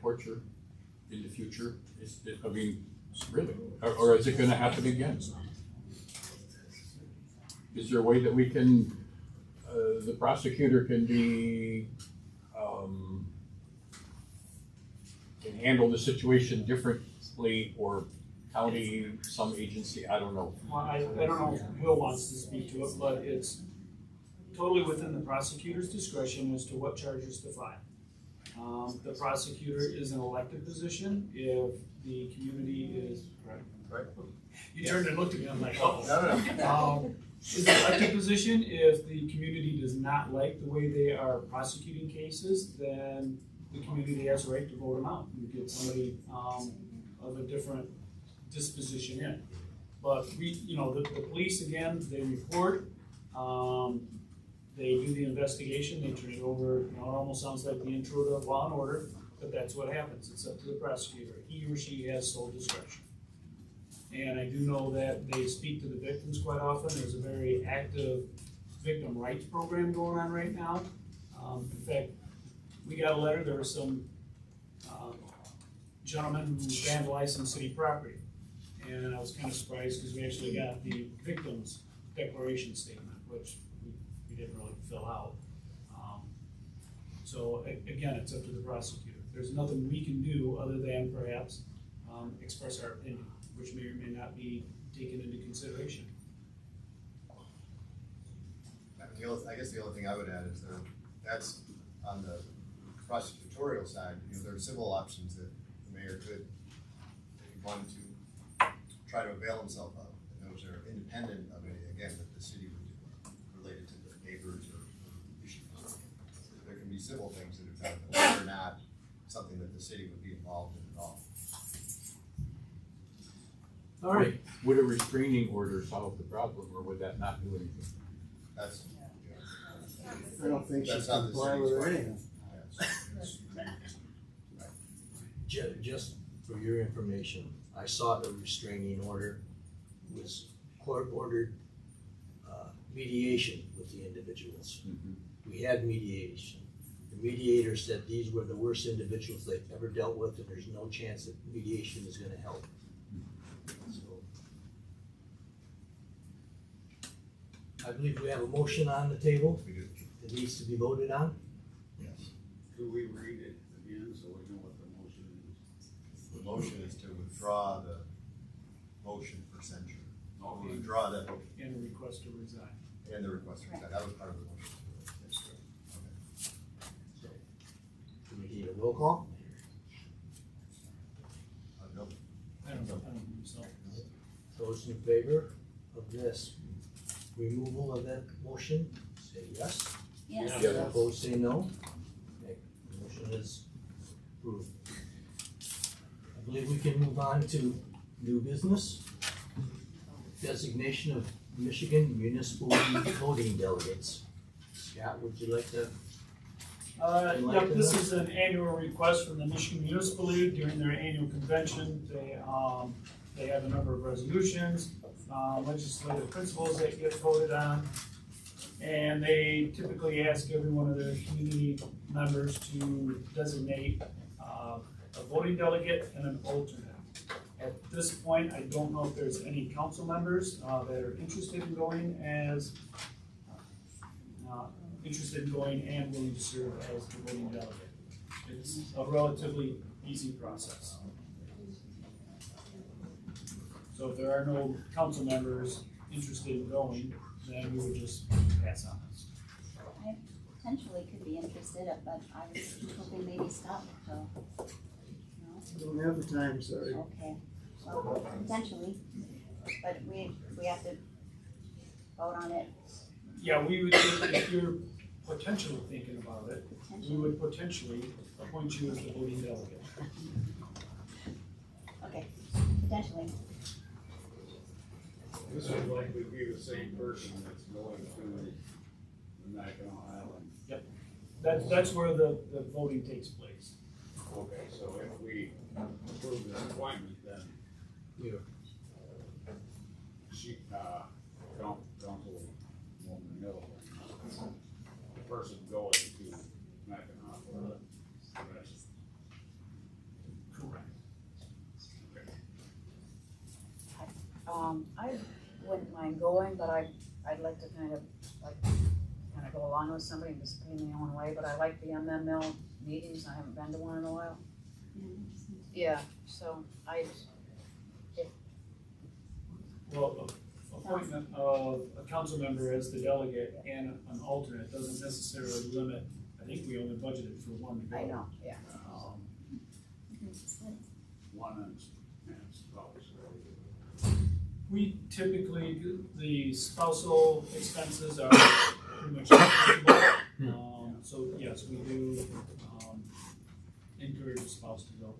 torture in the future? Really, or is it gonna happen again? Is there a way that we can, the prosecutor can be handle the situation differently, or county, some agency, I don't know. Well, I don't know if Will wants to speak to it, but it's totally within the prosecutor's discretion as to what charges to file. The prosecutor is an elected position. If the community is, right? You turned and looked at me, I'm like, oh. No. Is an elected position. If the community does not like the way they are prosecuting cases, then the community has a right to vote them out and get somebody of a different disposition in. But the police, again, they report, they do the investigation, they turn it over. It almost sounds like the intro to Law and Order, but that's what happens. It's up to the prosecutor. He or she has sole discretion. And I do know that they speak to the victims quite often. There's a very active victim rights program going on right now. In fact, we got a letter. There was some gentleman who vandalized some city property. And I was kind of surprised because we actually got the victim's declaration statement, which we didn't really fill out. So again, it's up to the prosecutor. There's nothing we can do other than perhaps express our opinion, which may or may not be taken into consideration. I guess the only thing I would add is that that's on the prosecutorial side. There are civil options that the mayor could, if he wanted to, try to avail himself of. And those are independent of anything, again, that the city would do, related to the neighbors or issues. There can be civil things that are done, but they're not something that the city would be involved in at all. All right. Would a restraining order solve the problem, or would that not do anything? That's, I don't think she's that's not the comply city's with right. anything. Just for your information, I sought a restraining order, was court-ordered mediation with the individuals. We had mediation. The mediator said these were the worst individuals they've ever dealt with, and there's no chance that mediation is gonna help. So, I believe we have a motion on the table. We do. It needs to be voted on. Yes. Could we read it again so we know what the motion is? The motion is to withdraw the motion for censure. Okay. Withdraw that motion. And a request to resign. And the request for resign. That was part of the motion. Yes. So, do we need a roll call? Nope. I don't think so. Those in favor of this removal of that motion, say yes. Yes. Those opposed, say no. Okay, the motion is approved. I believe we can move on to new business. Designation of Michigan municipal voting delegates. Scott, would you like to? Yep, this is an annual request from the Michigan Municipal League during their annual convention. They have a number of resolutions, legislative principles that get voted on. And they typically ask every one of their community members to designate a voting delegate and an alternate. At this point, I don't know if there's any council members that are interested in going and willing to serve as the voting delegate. It's a relatively easy process. So if there are no council members interested in going, then we would just pass on this. I potentially could be interested, but I was hoping maybe Scott would go. No? Don't have the time, sorry. Okay, well, potentially, but we have to vote on it. Yeah, we would, if you're potentially thinking about it, we would potentially appoint you as the voting delegate. Okay, potentially. This would likely be the same person that's going to the Mackinac Island. Yep, that's where the voting takes place. Okay, so if we approve this appointment, then Councilwoman Miller, the person going to Mackinac will rest. Correct. I wouldn't mind going, but I'd like to kind of go along with somebody and just pay my own way, but I like the MML meetings. I haven't been to one in a while. Yeah, so Well, appointment of a council member as the delegate and an alternate doesn't necessarily limit, I think we only budgeted for one to go. I know, yeah. One and spouse. We typically, the spousal expenses are pretty much deductible. So yes, we do, encourage a spouse to go.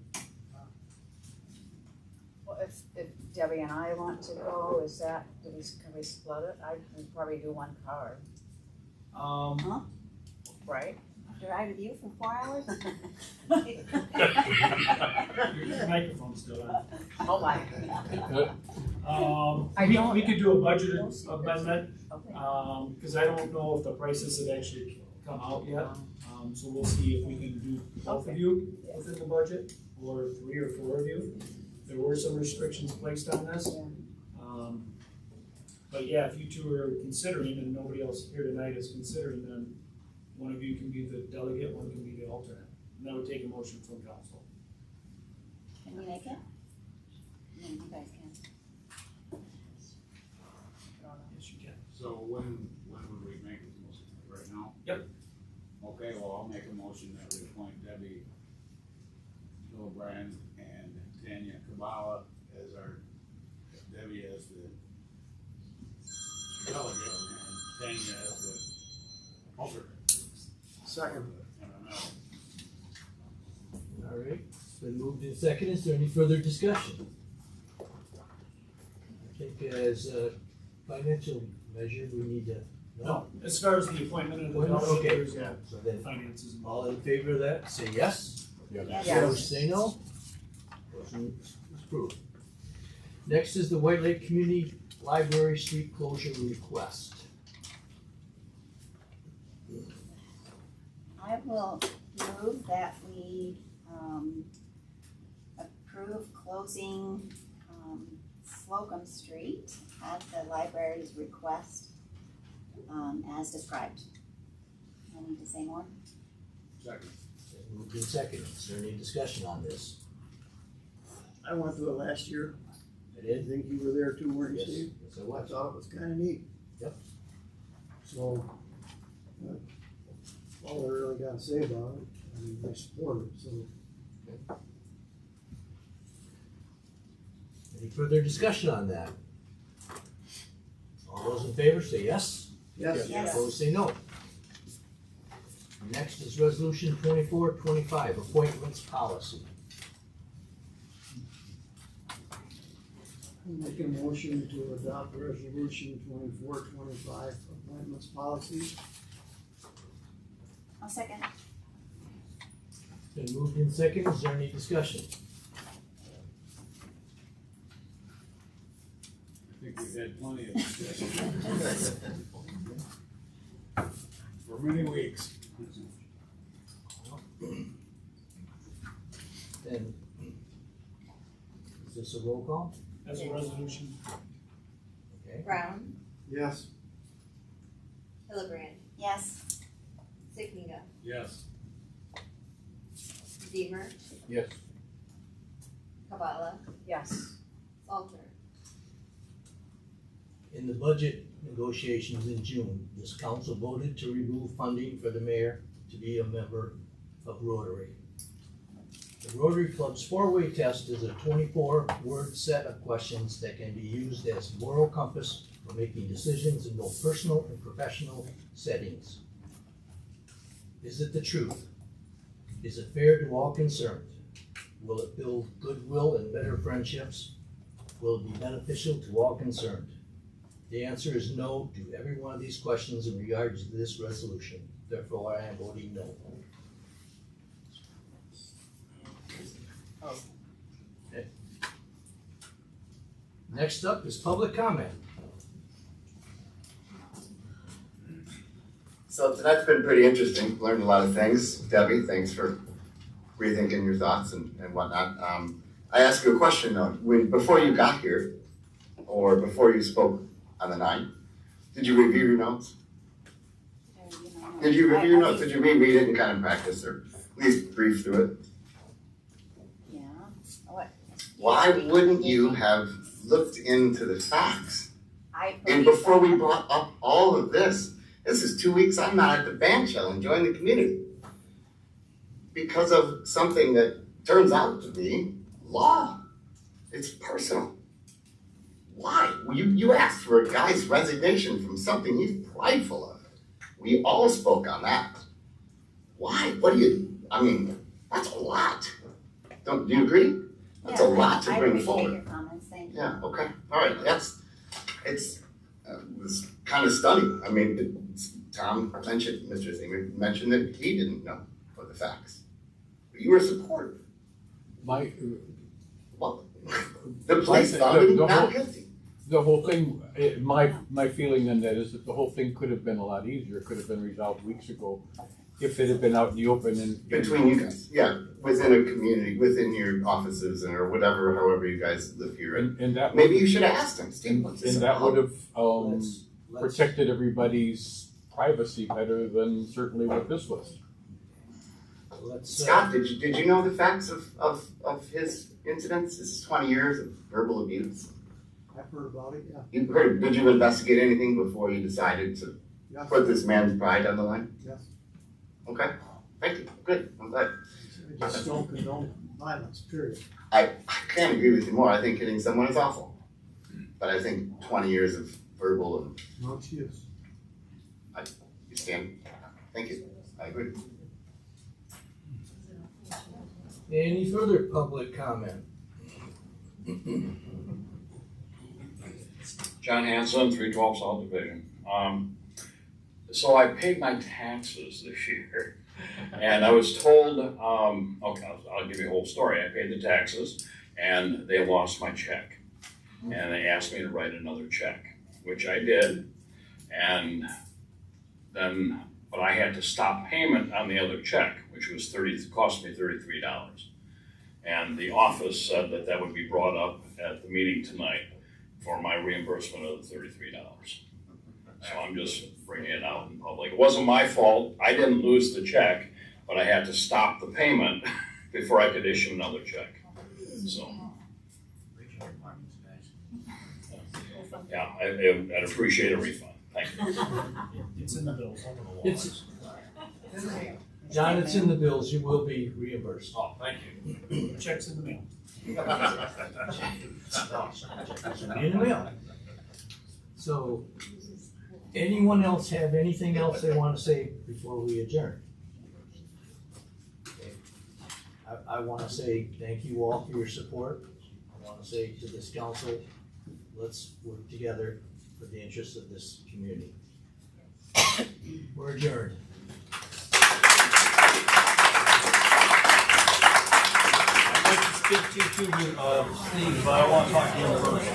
Well, if Debbie and I want to go, is that, can we split it? I can probably do one car, right? Drive with you for 4 hours? Your microphone's still on. Oh my. We could do a budget amendment, cause I don't know if the prices have actually come out yet. So we'll see if we can do both of you within the budget, or 3 or 4 of you. There were some restrictions placed on this. But yeah, if you two are considering, and nobody else here tonight is considering, then one of you can be the delegate, one can be the alternate. And that would take a motion from council. Can we make it? Yeah, you guys can. Yes, you can. So when would we make this motion? Right now? Yep. Okay, well, I'll make a motion that we appoint Debbie Gillibrand and Tanya Kabala as our, Debbie as the delegate and Tanya as the alternate. Second. All right, it's been moved in second. Is there any further discussion? I think as a financial measure, we need to. No, as far as the appointment of the delegate, Okay, there's yeah, no so then, finances involved. all in favor of that, say yes. Yes. Opposed, say no. Motion is approved. Next is the White Lake Community Library street closure request. I will move that we, approve closing, Slocum Street at the library's request, as described. I need to say more? Second. Moved in second. Is there any discussion on this? I went through it last year. I I did? think you were there too, weren't you, Yes. Steve? Yes, I I was. thought it was kinda neat. Yep. So, all I really gotta say about it, I mean, I support it, so. Any further discussion on that? All those in favor say yes. Yes. Yes. Opposed say no. Next is resolution 2425, appointments policy. Make a motion to adopt resolution 2425, appointments policy. I'll second. Been moved in second. Is there any discussion? I think we've had plenty of discussion. For many weeks. Then, is this a roll call? As a resolution, Okay. Brown, Yes. Hillebrand, Yes. Signinga, Yes. Deemer, Yes. Kabala, Yes. Salter. In the budget negotiations in June, this council voted to remove funding for the mayor to be a member of Rotary. The Rotary Club's four-way test is a 24-word set of questions that can be used as moral compass for making decisions in both personal and professional settings. Is it the truth? Is it fair to all concerned? Will it build goodwill and better friendships? Will it be beneficial to all concerned? The answer is no to every one of these questions in regards to this resolution. Therefore, I am voting no. Okay. Next up is public comment. So tonight's been pretty interesting, learned a lot of things. Debbie, thanks for rethinking your thoughts and whatnot. I asked you a question though, before you got here, or before you spoke on the 9th, did you review your notes? Did you review your notes? Did you reread it and kind of practice, or at least brief through it? Yeah. why wouldn't you have looked into the facts? I And believe before we that. brought up all of this is 2 weeks I'm not at the band shell enjoying the community. Because of something that turns out to be law. It's personal. Why? You asked for a guy's resignation from something he's prideful of. We all spoke on that. Why? What do you, I mean, that's a lot. Do you agree? That's a lot to bring forward. I appreciate your comments, thank you. Yeah, okay, all right, it was kind of stunning. I mean, Tom mentioned, Mr. Singer mentioned that he didn't know for the facts. But you were supportive. Well, the police found him not guilty. The whole thing, my feeling on that is that the whole thing could have been a lot easier, could have been resolved weeks ago if it had been out in the open and. Between you guys, yeah, within a community, within your offices or whatever, however you guys live here. And that maybe you should have asked him, Steve, what's this and that about? would have protected everybody's privacy better than certainly what this was. Scott, did you know the facts of his incidents? This is 20 years of verbal abuse. I've heard about it, yeah. You heard? Did you investigate anything before you decided to put this man's pride on the line? Yes. Okay, thank you. Good. I'm glad. I just don't condone violence, period. I can't agree with you more. I think hitting someone is awful, but I think 20 years of verbal and No excuse. You stand. Thank you. I agree. Any further public comment? John Hanson, 312 South Division. So I paid my taxes this year, and I was told, okay, I'll give you a whole story. I paid the taxes, and they lost my check, and they asked me to write another check, which I did, and then, but I had to stop payment on the other check, which was cost me $33. And the office said that that would be brought up at the meeting tonight for my reimbursement of the $33. So I'm just bringing it out in public. It wasn't my fault. I didn't lose the check, but I had to stop the payment before I could issue another check. So. Yeah, I'd appreciate a refund. Thank you. It's in the bills. John, it's in the bills, you will be reimbursed. Oh, thank you. Check's in the mail. In the mail. So, anyone else have anything else they want to say before we adjourn? Okay. I want to say thank you all for your support. I want to say to this council, let's work together for the interests of this community. We're adjourned. I'd like to speak to you too, Steve, but I want to talk to you first.